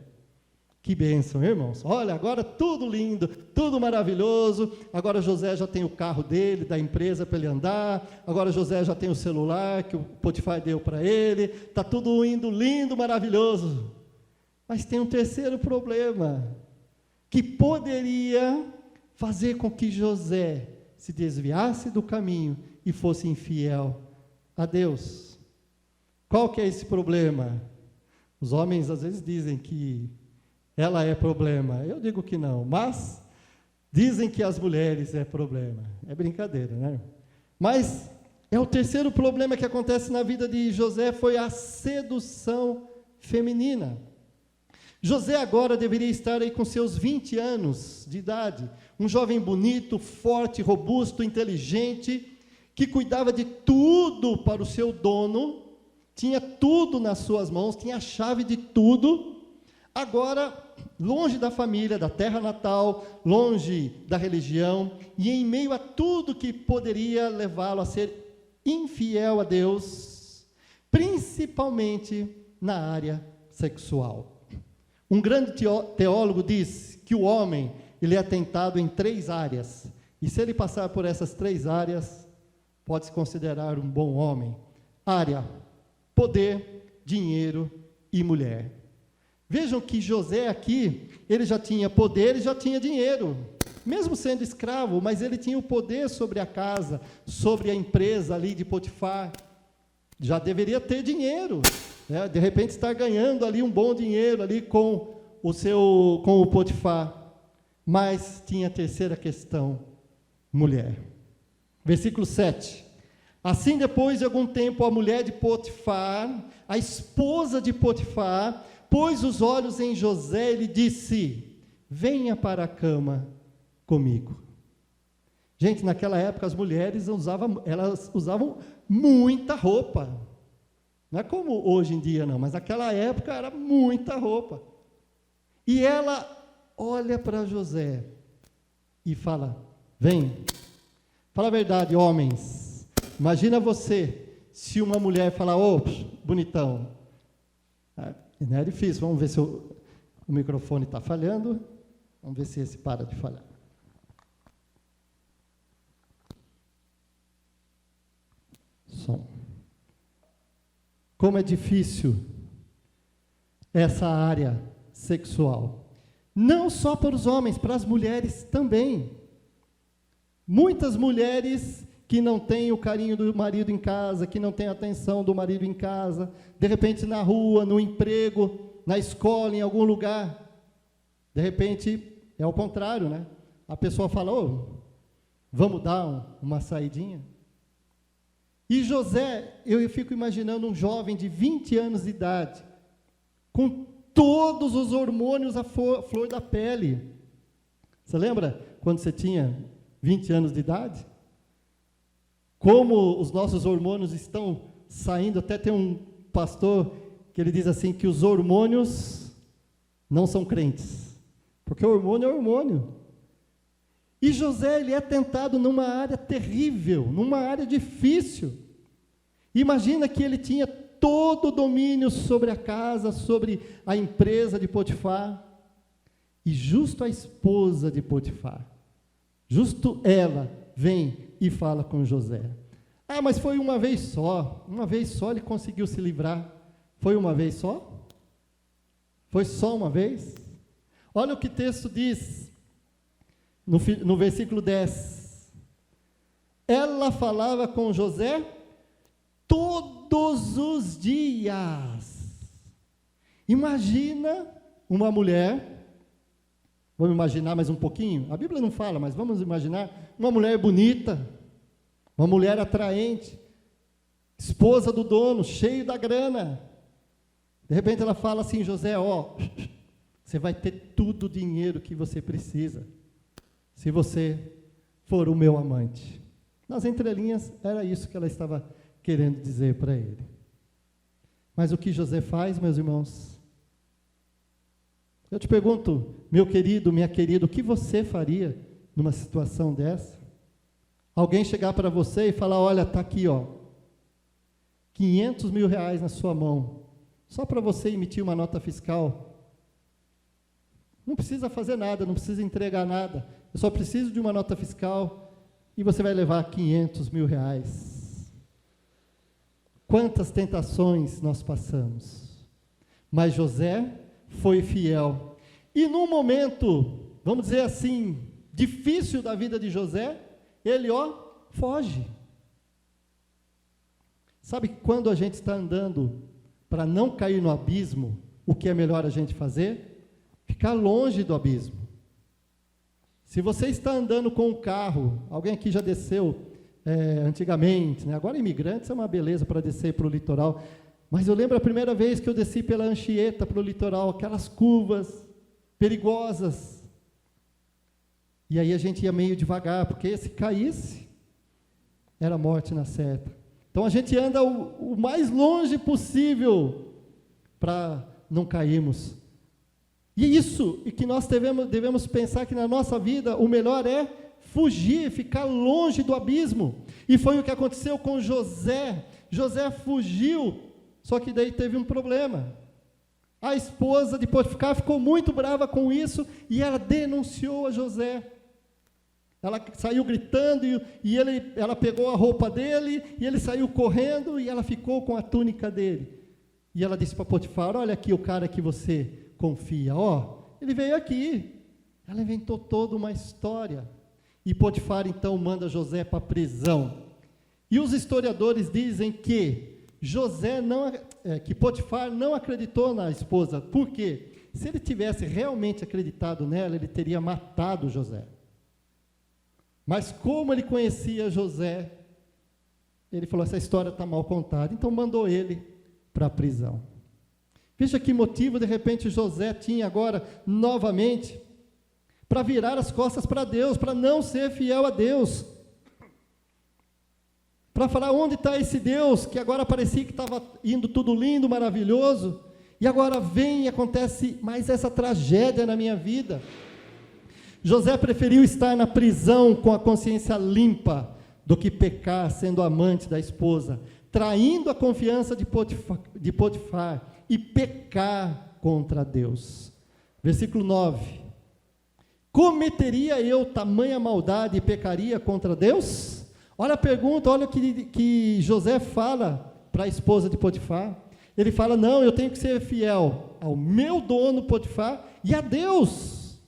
Que bênção, irmãos. Olha, agora tudo lindo, tudo maravilhoso. Agora José já tem o carro dele, da empresa para ele andar. Agora José já tem o celular que o Potifar deu para ele. Está tudo indo lindo, maravilhoso. Mas tem um terceiro problema, que poderia fazer com que José se desviasse do caminho e fosse infiel a Deus. Qual que é esse problema? Os homens às vezes dizem que ela é problema. Eu digo que não, mas dizem que as mulheres é problema. É brincadeira, né? Mas é o terceiro problema que acontece na vida de José, foi a sedução feminina. José agora deveria estar aí com seus 20 anos de idade, um jovem bonito, forte, robusto, inteligente, que cuidava de tudo para o seu dono, tinha tudo nas suas mãos, tinha a chave de tudo. Agora, longe da família, da terra natal, longe da religião, e em meio a tudo que poderia levá-lo a ser infiel a Deus, principalmente na área sexual. Um grande teólogo diz que o homem, ele é tentado em 3 áreas, e se ele passar por essas 3 áreas, pode se considerar um bom homem. Área: poder, dinheiro e mulher. Vejam que José aqui, ele já tinha poder e já tinha dinheiro, mesmo sendo escravo, mas ele tinha o poder sobre a casa, sobre a empresa ali de Potifar, já deveria ter dinheiro, né? De repente estar ganhando ali um bom dinheiro ali com o Potifar, mas tinha a terceira questão, mulher. Versículo 7, assim depois de algum tempo a mulher de Potifar, a esposa de Potifar, pôs os olhos em José e lhe disse: venha para a cama comigo. Gente, naquela época as mulheres usavam muita roupa. Não é como hoje em dia não, mas naquela época era muita roupa. E ela olha para José e fala: Vem. Fala a verdade, homens. Imagina você, se uma mulher falar, ô, bonitão. Não é difícil, vamos ver se o microfone está falhando. Vamos ver se esse para de falhar. Som. Como é difícil essa área sexual. Não só para os homens, para as mulheres também. Muitas mulheres que não têm o carinho do marido em casa, que não têm a atenção do marido em casa, de repente na rua, no emprego, na escola, em algum lugar. De repente, é o contrário, né? A pessoa fala, vamos dar uma saidinha? E José, eu fico imaginando um jovem de 20 anos de idade, com todos os hormônios à flor da pele. Você lembra quando você tinha 20 anos de idade? Como os nossos hormônios estão saindo, até tem um pastor que ele diz assim, que os hormônios não são crentes, porque o hormônio é hormônio. E José, ele é tentado numa área terrível, numa área difícil. Imagina que ele tinha todo o domínio sobre a casa, sobre a empresa de Potifar, e justo a esposa de Potifar, justo ela vem e fala com José. Mas foi uma vez só ele conseguiu se livrar. Foi uma vez só? Foi só uma vez? Olha o que o texto diz, no versículo 10. Ela falava com José todos os dias. Imagina uma mulher, vamos imaginar mais um pouquinho, a Bíblia não fala, mas vamos imaginar uma mulher bonita, uma mulher atraente, esposa do dono, cheio da grana. De repente ela fala assim, José, você vai ter tudo o dinheiro que você precisa, se você for o meu amante. Nas entrelinhas, era isso que ela estava querendo dizer para ele. Mas o que José faz, meus irmãos? Eu te pergunto, meu querido, minha querida, o que você faria numa situação dessa? Alguém chegar para você e falar, olha, está aqui, 500 mil reais na sua mão, só para você emitir uma nota fiscal. Não precisa fazer nada, não precisa entregar nada, eu só preciso de uma nota fiscal e você vai levar 500 mil reais. Quantas tentações nós passamos, mas José foi fiel, e num momento, vamos dizer assim, difícil da vida de José, ele, foge. Sabe que quando a gente está andando para não cair no abismo, o que é melhor a gente fazer? Ficar longe do abismo. Se você está andando com um carro, alguém aqui já desceu antigamente, né? Agora imigrantes é uma beleza para descer para o litoral, mas eu lembro a primeira vez que eu desci pela Anchieta para o litoral, aquelas curvas perigosas, e aí a gente ia meio devagar, porque se caísse, era morte na certa. Então a gente anda o mais longe possível para não cairmos. E que nós devemos pensar que na nossa vida o melhor é fugir, ficar longe do abismo. E foi o que aconteceu com José. José fugiu, só que daí teve um problema. A esposa de Potifar ficou muito brava com isso e ela denunciou a José. Ela saiu gritando ela pegou a roupa dele e ele saiu correndo e ela ficou com a túnica dele. E ela disse para Potifar, olha aqui o cara que você confia, ele veio aqui. Ela inventou toda uma história. E Potifar então manda José para a prisão. E os historiadores dizem que que Potifar não acreditou na esposa. Por quê? Se ele tivesse realmente acreditado nela, ele teria matado José. Mas como ele conhecia José, ele falou, essa história está mal contada, então mandou ele para a prisão. Veja que motivo, de repente, José tinha agora, novamente, para virar as costas para Deus, para não ser fiel a Deus. Para falar, onde está esse Deus, que agora parecia que estava indo tudo lindo, maravilhoso, e agora vem e acontece mais essa tragédia na minha vida. José preferiu estar na prisão com a consciência limpa do que pecar sendo amante da esposa, traindo a confiança de Potifar e pecar contra Deus. Versículo 9. Cometeria eu tamanha maldade e pecaria contra Deus? Olha a pergunta, olha o que José fala para a esposa de Potifar. Ele fala, não, eu tenho que ser fiel ao meu dono Potifar e a Deus.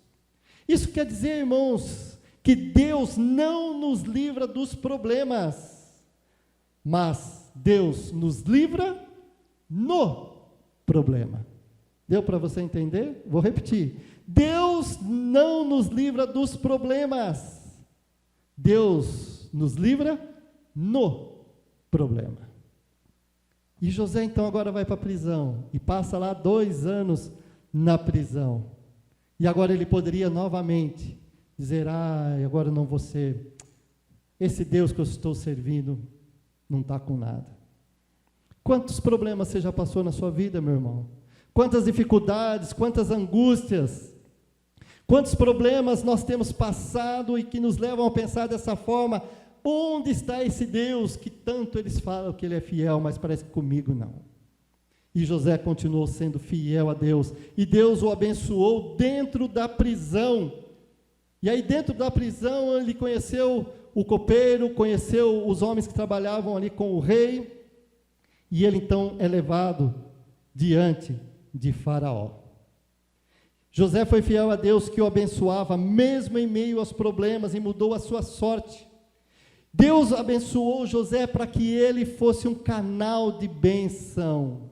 Isso quer dizer, irmãos, que Deus não nos livra dos problemas, mas Deus nos livra no problema. Deu para você entender? Vou repetir. Deus não nos livra dos problemas. Deus nos livra no problema. E José então agora vai para a prisão e passa lá 2 anos na prisão. E agora ele poderia novamente dizer, agora eu não vou ser, esse Deus que eu estou servindo não está com nada. Quantos problemas você já passou na sua vida, meu irmão? Quantas dificuldades, quantas angústias, quantos problemas nós temos passado e que nos levam a pensar dessa forma, onde está esse Deus que tanto eles falam que ele é fiel, mas parece que comigo não. E José continuou sendo fiel a Deus, e Deus o abençoou dentro da prisão. E aí dentro da prisão ele conheceu o copeiro, conheceu os homens que trabalhavam ali com o rei, e ele então é levado diante de Faraó. José foi fiel a Deus que o abençoava, mesmo em meio aos problemas, e mudou a sua sorte. Deus abençoou José para que ele fosse um canal de bênção.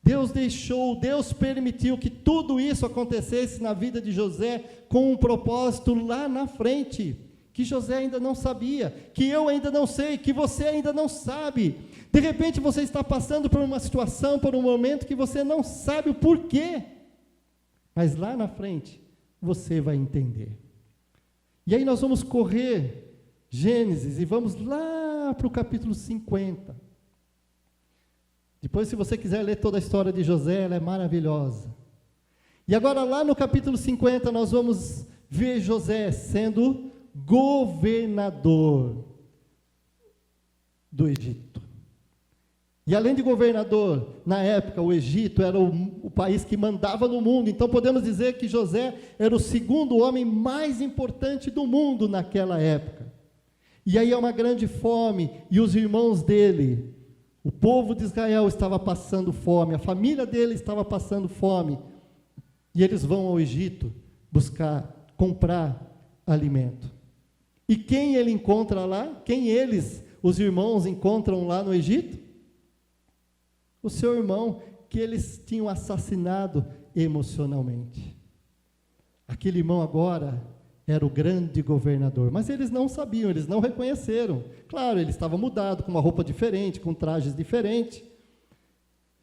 Deus permitiu que tudo isso acontecesse na vida de José com um propósito lá na frente, que José ainda não sabia, que eu ainda não sei, que você ainda não sabe. De repente você está passando por uma situação, por um momento que você não sabe o porquê, mas lá na frente você vai entender. E aí nós vamos correr Gênesis e vamos lá para o capítulo 50. Depois, se você quiser ler toda a história de José, ela é maravilhosa. E agora lá no capítulo 50 nós vamos ver José sendo governador do Egito. E além de governador, na época o Egito era o país que mandava no mundo, então podemos dizer que José era o segundo homem mais importante do mundo naquela época. E aí é uma grande fome, e os irmãos dele, o povo de Israel estava passando fome, a família dele estava passando fome, e eles vão ao Egito comprar alimento. E quem ele encontra lá? Quem os irmãos, encontram lá no Egito? O seu irmão, que eles tinham assassinado emocionalmente. Aquele irmão agora era o grande governador, mas eles não sabiam, eles não reconheceram. Claro, ele estava mudado, com uma roupa diferente, com trajes diferentes,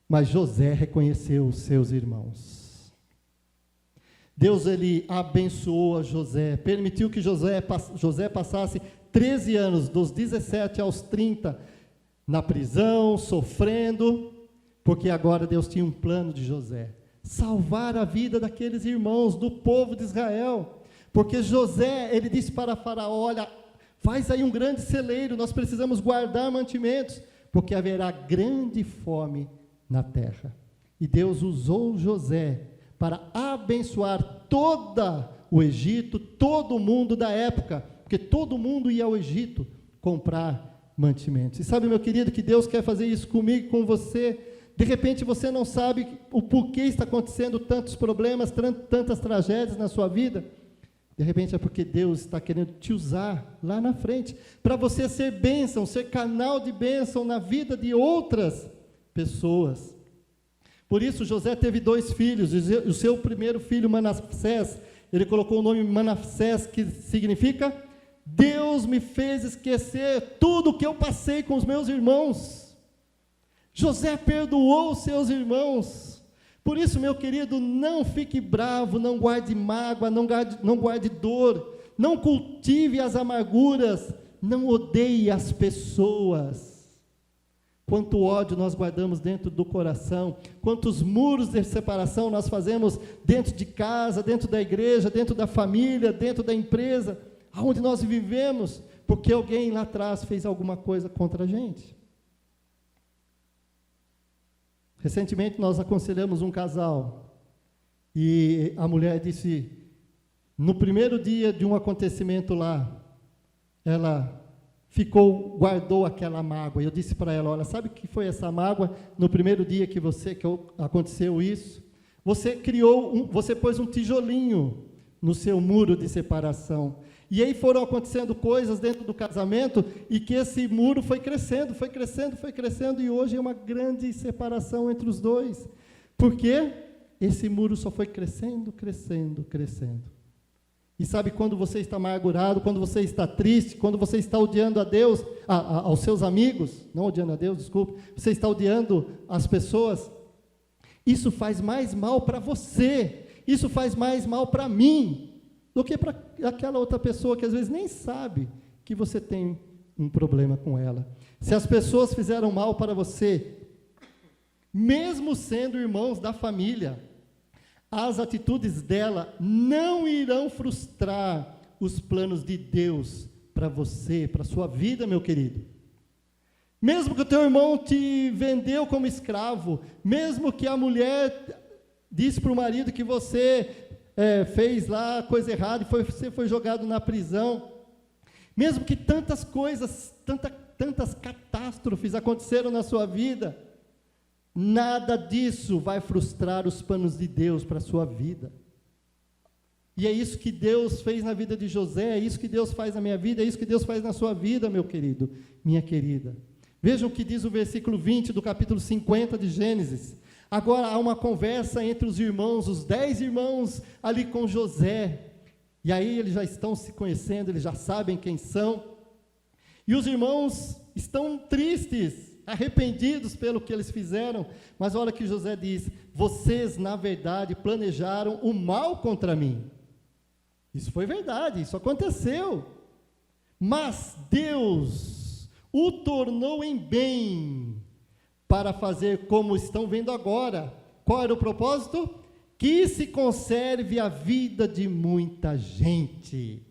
mas José reconheceu os seus irmãos. Deus, ele abençoou a José, permitiu que José passasse 13 anos, dos 17 aos 30, na prisão, sofrendo, porque agora Deus tinha um plano de José, salvar a vida daqueles irmãos, do povo de Israel. Porque José, ele disse para Faraó, olha, faz aí um grande celeiro, nós precisamos guardar mantimentos, porque haverá grande fome na terra. E Deus usou José para abençoar todo o Egito, todo o mundo da época, porque todo mundo ia ao Egito comprar mantimentos. E sabe, meu querido, que Deus quer fazer isso comigo e com você. De repente você não sabe o porquê está acontecendo tantos problemas, tantas tragédias na sua vida. De repente é porque Deus está querendo te usar lá na frente, para você ser bênção, ser canal de bênção na vida de outras pessoas. Por isso José teve 2 filhos, o seu primeiro filho Manassés, ele colocou o nome Manassés, que significa, Deus me fez esquecer tudo o que eu passei com os meus irmãos. José perdoou os seus irmãos. Por isso, meu querido, não fique bravo, não guarde mágoa, não guarde dor, não cultive as amarguras, não odeie as pessoas, quanto ódio nós guardamos dentro do coração, quantos muros de separação nós fazemos dentro de casa, dentro da igreja, dentro da família, dentro da empresa, aonde nós vivemos, porque alguém lá atrás fez alguma coisa contra a gente. Recentemente nós aconselhamos um casal, e a mulher disse, no primeiro dia de um acontecimento lá, ela guardou aquela mágoa. Eu disse para ela, olha, sabe o que foi essa mágoa no primeiro dia que aconteceu isso? Você pôs um tijolinho no seu muro de separação. E aí foram acontecendo coisas dentro do casamento e que esse muro foi crescendo, e hoje é uma grande separação entre os dois. Por quê? Esse muro só foi crescendo. E sabe quando você está amargurado, quando você está triste, quando você está odiando a Deus, aos seus amigos, não odiando a Deus, desculpe, você está odiando as pessoas, isso faz mais mal para você, isso faz mais mal para mim, do que para aquela outra pessoa que às vezes nem sabe que você tem um problema com ela. Se as pessoas fizeram mal para você, mesmo sendo irmãos da família, as atitudes dela não irão frustrar os planos de Deus para você, para a sua vida, meu querido. Mesmo que o teu irmão te vendeu como escravo, mesmo que a mulher disse para o marido que você fez lá coisa errada e você foi jogado na prisão, mesmo que tantas coisas, tantas catástrofes aconteceram na sua vida, nada disso vai frustrar os planos de Deus para a sua vida. E é isso que Deus fez na vida de José, é isso que Deus faz na minha vida, é isso que Deus faz na sua vida, meu querido, minha querida. Vejam o que diz o versículo 20 do capítulo 50 de Gênesis. Agora há uma conversa entre os irmãos, os 10 irmãos ali com José. E aí eles já estão se conhecendo, eles já sabem quem são. E os irmãos estão tristes, arrependidos pelo que eles fizeram, mas olha que José diz: vocês na verdade planejaram o mal contra mim. Isso foi verdade, isso aconteceu, mas Deus o tornou em bem, para fazer como estão vendo agora. Qual era o propósito? Que se conserve a vida de muita gente,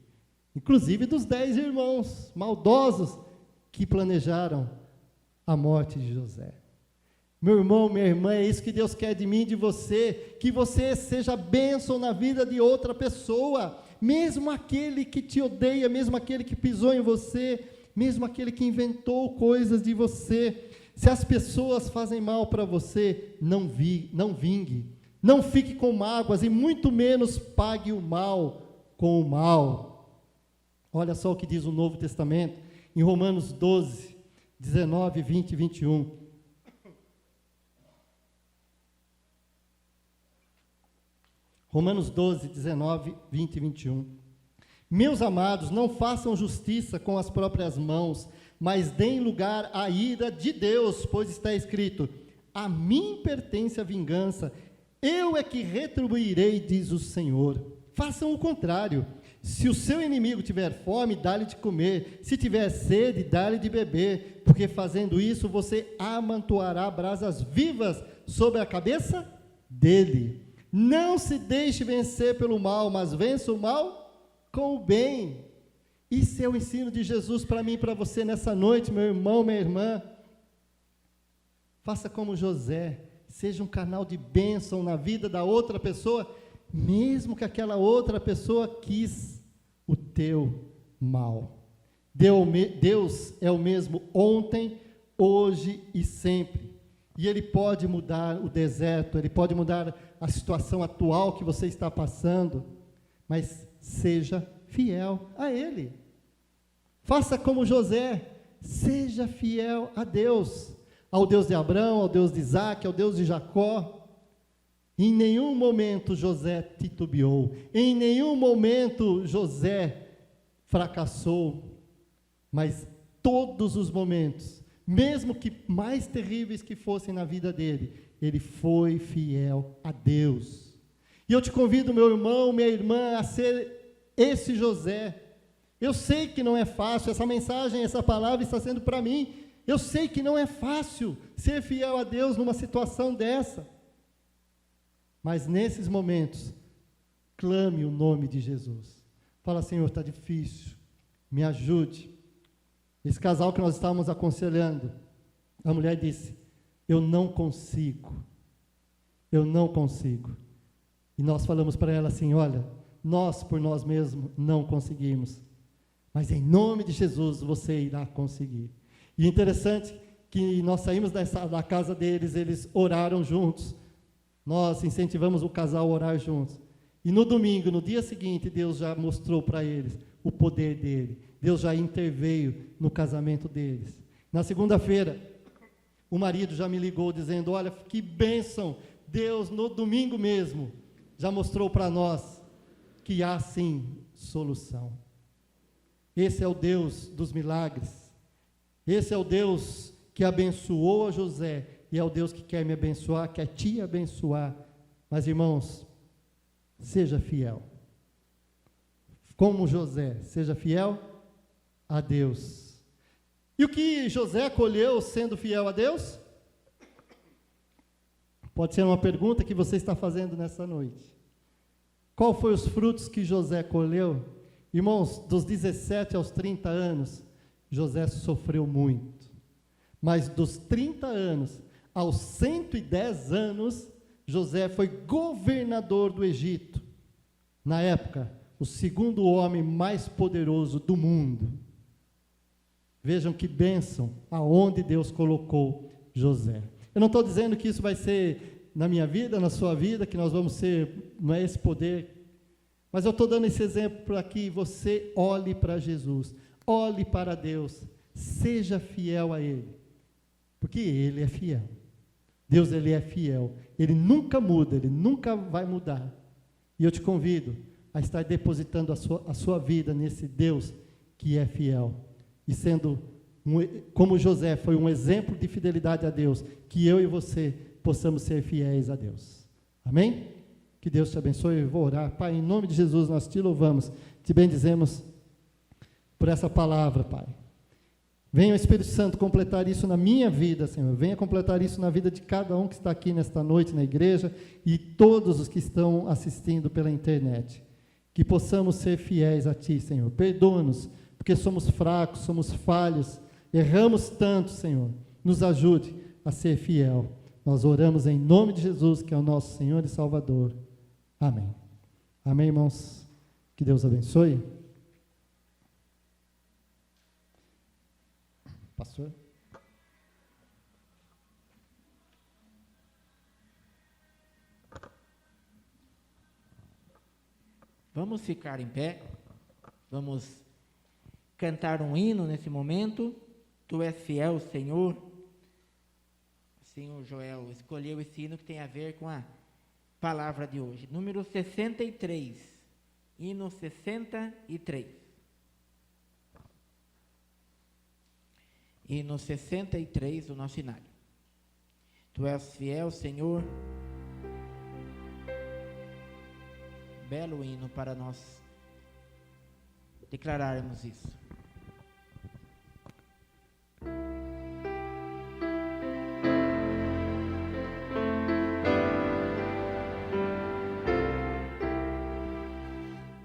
inclusive dos 10 irmãos maldosos que planejaram a morte de José. Meu irmão, minha irmã, é isso que Deus quer de mim e de você, que você seja bênção na vida de outra pessoa, mesmo aquele que te odeia, mesmo aquele que pisou em você, mesmo aquele que inventou coisas de você. Se as pessoas fazem mal para você, não vingue, não fique com mágoas e muito menos pague o mal com o mal. Olha só o que diz o Novo Testamento, em Romanos 12, 19, 20 e 21. Romanos 12, 19, 20 e 21. Meus amados, não façam justiça com as próprias mãos, mas deem lugar à ira de Deus, pois está escrito: a mim pertence a vingança, eu é que retribuirei, diz o Senhor. Façam o contrário. Se o seu inimigo tiver fome, dá-lhe de comer, se tiver sede, dá-lhe de beber, porque fazendo isso você amontoará brasas vivas sobre a cabeça dele. Não se deixe vencer pelo mal, mas vença o mal com o bem. Isso é o ensino de Jesus para mim e para você nessa noite, meu irmão, minha irmã. Faça como José, seja um canal de bênção na vida da outra pessoa, mesmo que aquela outra pessoa quis o teu mal. Deus é o mesmo ontem, hoje e sempre. E Ele pode mudar o deserto, Ele pode mudar a situação atual que você está passando, mas seja fiel a Ele. Faça como José, seja fiel a Deus, ao Deus de Abraão, ao Deus de Isaac, ao Deus de Jacó. Em nenhum momento José titubeou, em nenhum momento José fracassou, mas todos os momentos, mesmo que mais terríveis que fossem na vida dele, ele foi fiel a Deus. E eu te convido, meu irmão, minha irmã, a ser esse José. Eu sei que não é fácil, essa mensagem, essa palavra está sendo para mim, Eu sei que não é fácil ser fiel a Deus numa situação dessa. Mas nesses momentos, clame o nome de Jesus. Fala, Senhor, está difícil, me ajude. Esse casal que nós estávamos aconselhando, a mulher disse, eu não consigo. E nós falamos para ela assim, olha, nós por nós mesmos não conseguimos, mas em nome de Jesus você irá conseguir. E interessante que nós saímos da casa deles, eles oraram juntos, nós incentivamos o casal a orar juntos. E no domingo, no dia seguinte, Deus já mostrou para eles o poder dele. Deus já interveio no casamento deles. Na segunda-feira, o marido já me ligou dizendo, olha, que bênção, Deus no domingo mesmo já mostrou para nós que há sim solução. Esse é o Deus dos milagres. Esse é o Deus que abençoou a José e é o Deus que quer me abençoar, quer te abençoar. Mas, irmãos, seja fiel. Como José, seja fiel a Deus. E o que José colheu sendo fiel a Deus? Pode ser uma pergunta que você está fazendo nessa noite. Qual foi os frutos que José colheu? Irmãos, dos 17 aos 30 anos, José sofreu muito. Mas dos 30 anos aos 110 anos, José foi governador do Egito. Na época, o segundo homem mais poderoso do mundo. Vejam que bênção, aonde Deus colocou José. Eu não estou dizendo que isso vai ser na minha vida, na sua vida, que nós vamos ser, não é esse poder. Mas eu estou dando esse exemplo para que você olhe para Jesus, olhe para Deus, seja fiel a Ele. Porque Ele é fiel. Deus, Ele é fiel. Ele nunca muda, Ele nunca vai mudar. E eu te convido a estar depositando a sua vida nesse Deus que é fiel. E sendo, como José foi um exemplo de fidelidade a Deus, que eu e você possamos ser fiéis a Deus. Amém? Que Deus te abençoe. Eu vou orar. Pai, em nome de Jesus, nós te louvamos, te bendizemos por essa palavra, Pai. Venha o Espírito Santo completar isso na minha vida, Senhor. Venha completar isso na vida de cada um que está aqui nesta noite na igreja e todos os que estão assistindo pela internet. Que possamos ser fiéis a Ti, Senhor. Perdoa-nos, porque somos fracos, somos falhos, erramos tanto, Senhor. Nos ajude a ser fiel. Nós oramos em nome de Jesus, que é o nosso Senhor e Salvador. Amém. Amém, irmãos? Que Deus abençoe. Pastor? Vamos ficar em pé. Vamos cantar um hino nesse momento. Tu és fiel, Senhor. O Senhor Joel escolheu esse hino que tem a ver com a palavra de hoje. Número 63. Hino 63. Hino 63, o nosso hinário. Tu és fiel, Senhor. Belo hino para nós declararmos isso.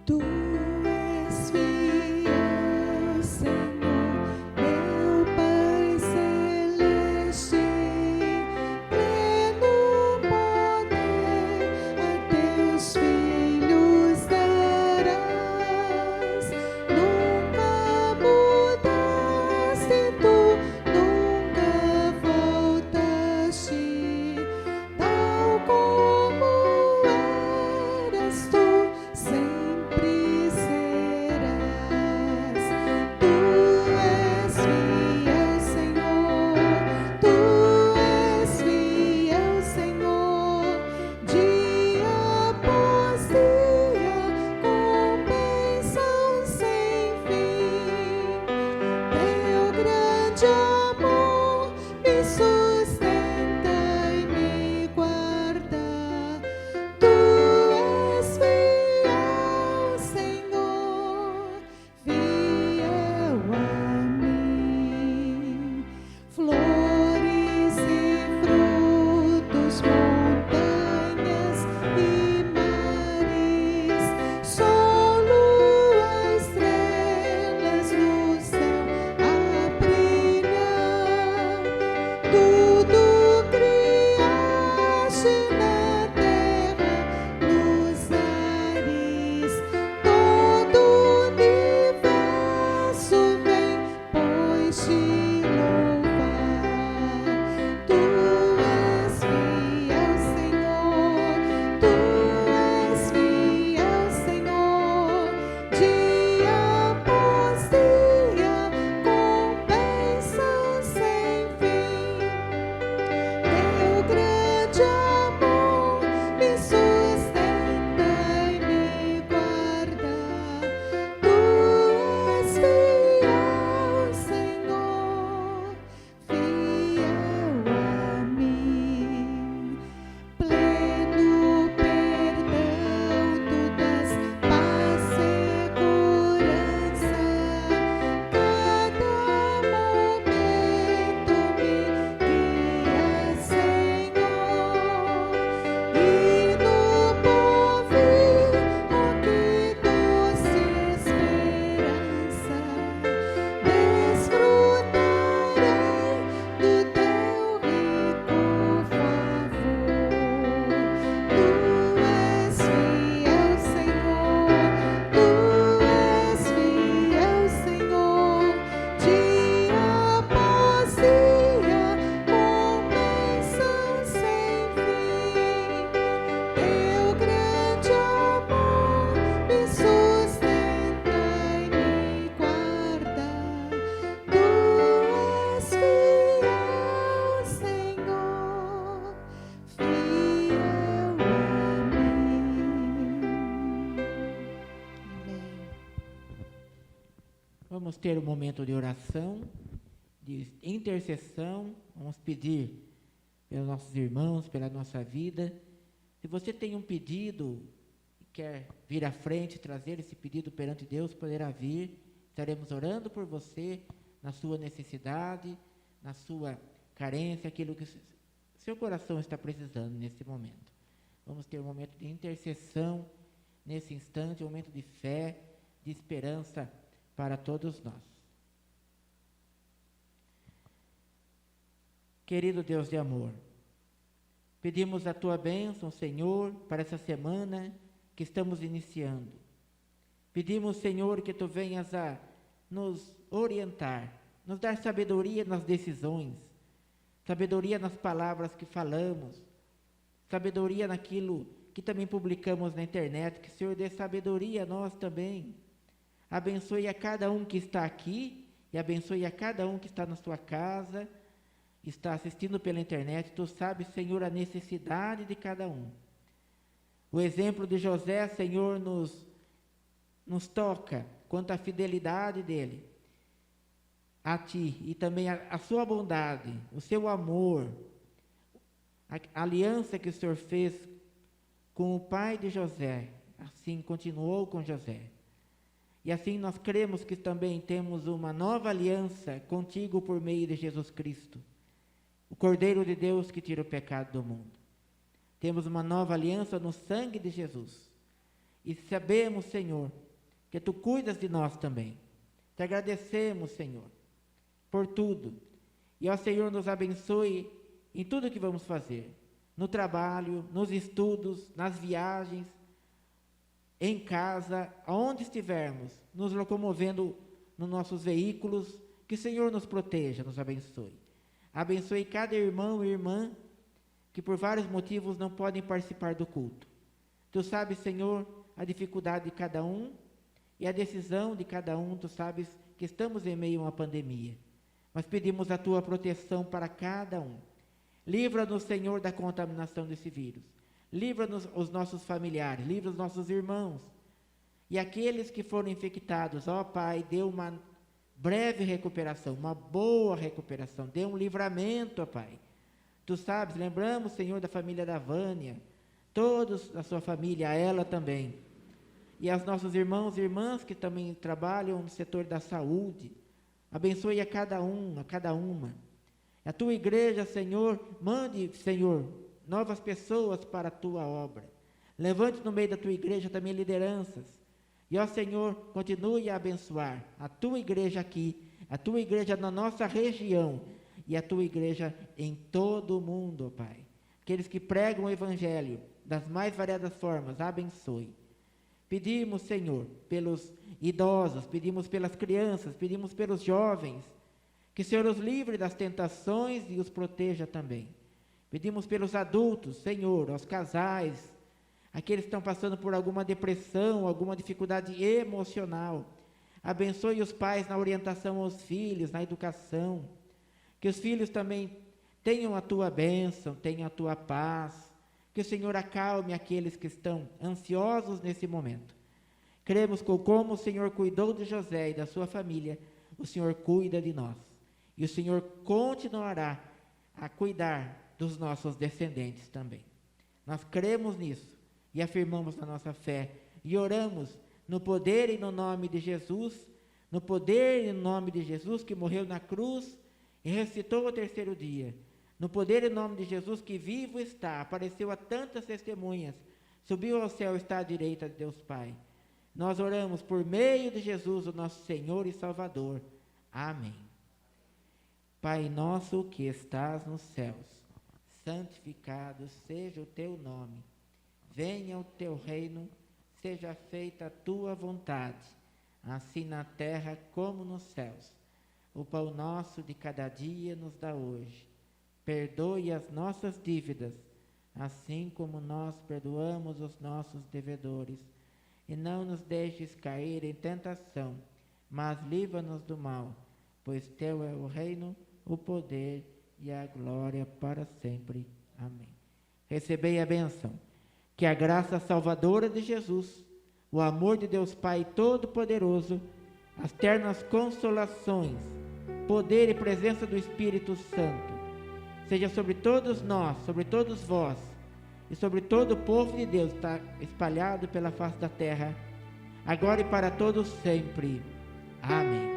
Tu és fiel, Senhor, meu Pai celeste, pleno poder a teus filhos darás. Nunca Vamos ter um momento de oração, de intercessão. Vamos pedir pelos nossos irmãos, pela nossa vida. Se você tem um pedido e quer vir à frente, trazer esse pedido perante Deus, poderá vir. Estaremos orando por você, na sua necessidade, na sua carência, aquilo que seu coração está precisando nesse momento. Vamos ter um momento de intercessão nesse instante, um momento de fé, de esperança para todos nós. Querido Deus de amor, pedimos a Tua bênção, Senhor, para essa semana que estamos iniciando. Pedimos, Senhor, que Tu venhas a nos orientar, nos dar sabedoria nas decisões, sabedoria nas palavras que falamos, sabedoria naquilo que também publicamos na internet, que o Senhor dê sabedoria a nós também. Abençoe a cada um que está aqui e abençoe a cada um que está na sua casa, está assistindo pela internet. Tu sabes, Senhor, a necessidade de cada um. O exemplo de José, Senhor, nos toca quanto à fidelidade dele a Ti e também a sua bondade, o seu amor, a aliança que o Senhor fez com o pai de José, assim continuou com José. E assim nós cremos que também temos uma nova aliança contigo por meio de Jesus Cristo, o Cordeiro de Deus que tira o pecado do mundo. Temos uma nova aliança no sangue de Jesus. E sabemos, Senhor, que Tu cuidas de nós também. Te agradecemos, Senhor, por tudo. E, ó Senhor, nos abençoe em tudo que vamos fazer. No trabalho, nos estudos, nas viagens, em casa, aonde estivermos, nos locomovendo nos nossos veículos, que o Senhor nos proteja, nos abençoe. Abençoe cada irmão e irmã que por vários motivos não podem participar do culto. Tu sabes, Senhor, a dificuldade de cada um e a decisão de cada um. Tu sabes que estamos em meio a uma pandemia, mas pedimos a Tua proteção para cada um. Livra-nos, Senhor, da contaminação desse vírus. Livra-nos os nossos familiares, livra os nossos irmãos. E aqueles que foram infectados, ó Pai, dê uma breve recuperação, uma boa recuperação, dê um livramento, ó Pai. Tu sabes, lembramos, Senhor, da família da Vânia, todos da sua família, a ela também. E aos nossos irmãos e irmãs que também trabalham no setor da saúde. Abençoe a cada um, a cada uma. A Tua igreja, Senhor, mande, Senhor, novas pessoas para a Tua obra. Levante no meio da Tua igreja também lideranças. E, ó Senhor, continue a abençoar a Tua igreja aqui, a Tua igreja na nossa região e a Tua igreja em todo o mundo, ó Pai. Aqueles que pregam o Evangelho das mais variadas formas, abençoe. Pedimos, Senhor, pelos idosos, pedimos pelas crianças, pedimos pelos jovens, que o Senhor os livre das tentações e os proteja também. Pedimos pelos adultos, Senhor, aos casais, aqueles que estão passando por alguma depressão, alguma dificuldade emocional. Abençoe os pais na orientação aos filhos, na educação. Que os filhos também tenham a Tua bênção, tenham a Tua paz. Que o Senhor acalme aqueles que estão ansiosos nesse momento. Cremos que como o Senhor cuidou de José e da sua família, o Senhor cuida de nós. E o Senhor continuará a cuidar dos nossos descendentes também. Nós cremos nisso e afirmamos na nossa fé e oramos no poder e no nome de Jesus, no poder e no nome de Jesus que morreu na cruz e ressuscitou ao terceiro dia, no poder e no nome de Jesus que vivo está, apareceu a tantas testemunhas, subiu ao céu, está à direita de Deus Pai. Nós oramos por meio de Jesus, o nosso Senhor e Salvador. Amém. Pai nosso que estás nos céus, santificado seja o Teu nome. Venha o Teu reino, seja feita a Tua vontade, assim na terra como nos céus. O pão nosso de cada dia nos dá hoje. Perdoe as nossas dívidas, assim como nós perdoamos os nossos devedores. E não nos deixes cair em tentação, mas livra-nos do mal, pois Teu é o reino, o poder e a glória para sempre. Amém. Recebei a bênção. Que a graça salvadora de Jesus, o amor de Deus Pai Todo-Poderoso as ternas consolações, poder e presença do Espírito Santo, seja sobre todos nós, sobre todos vós, e sobre todo o povo de Deus que está espalhado pela face da terra, agora e para todos sempre. Amém.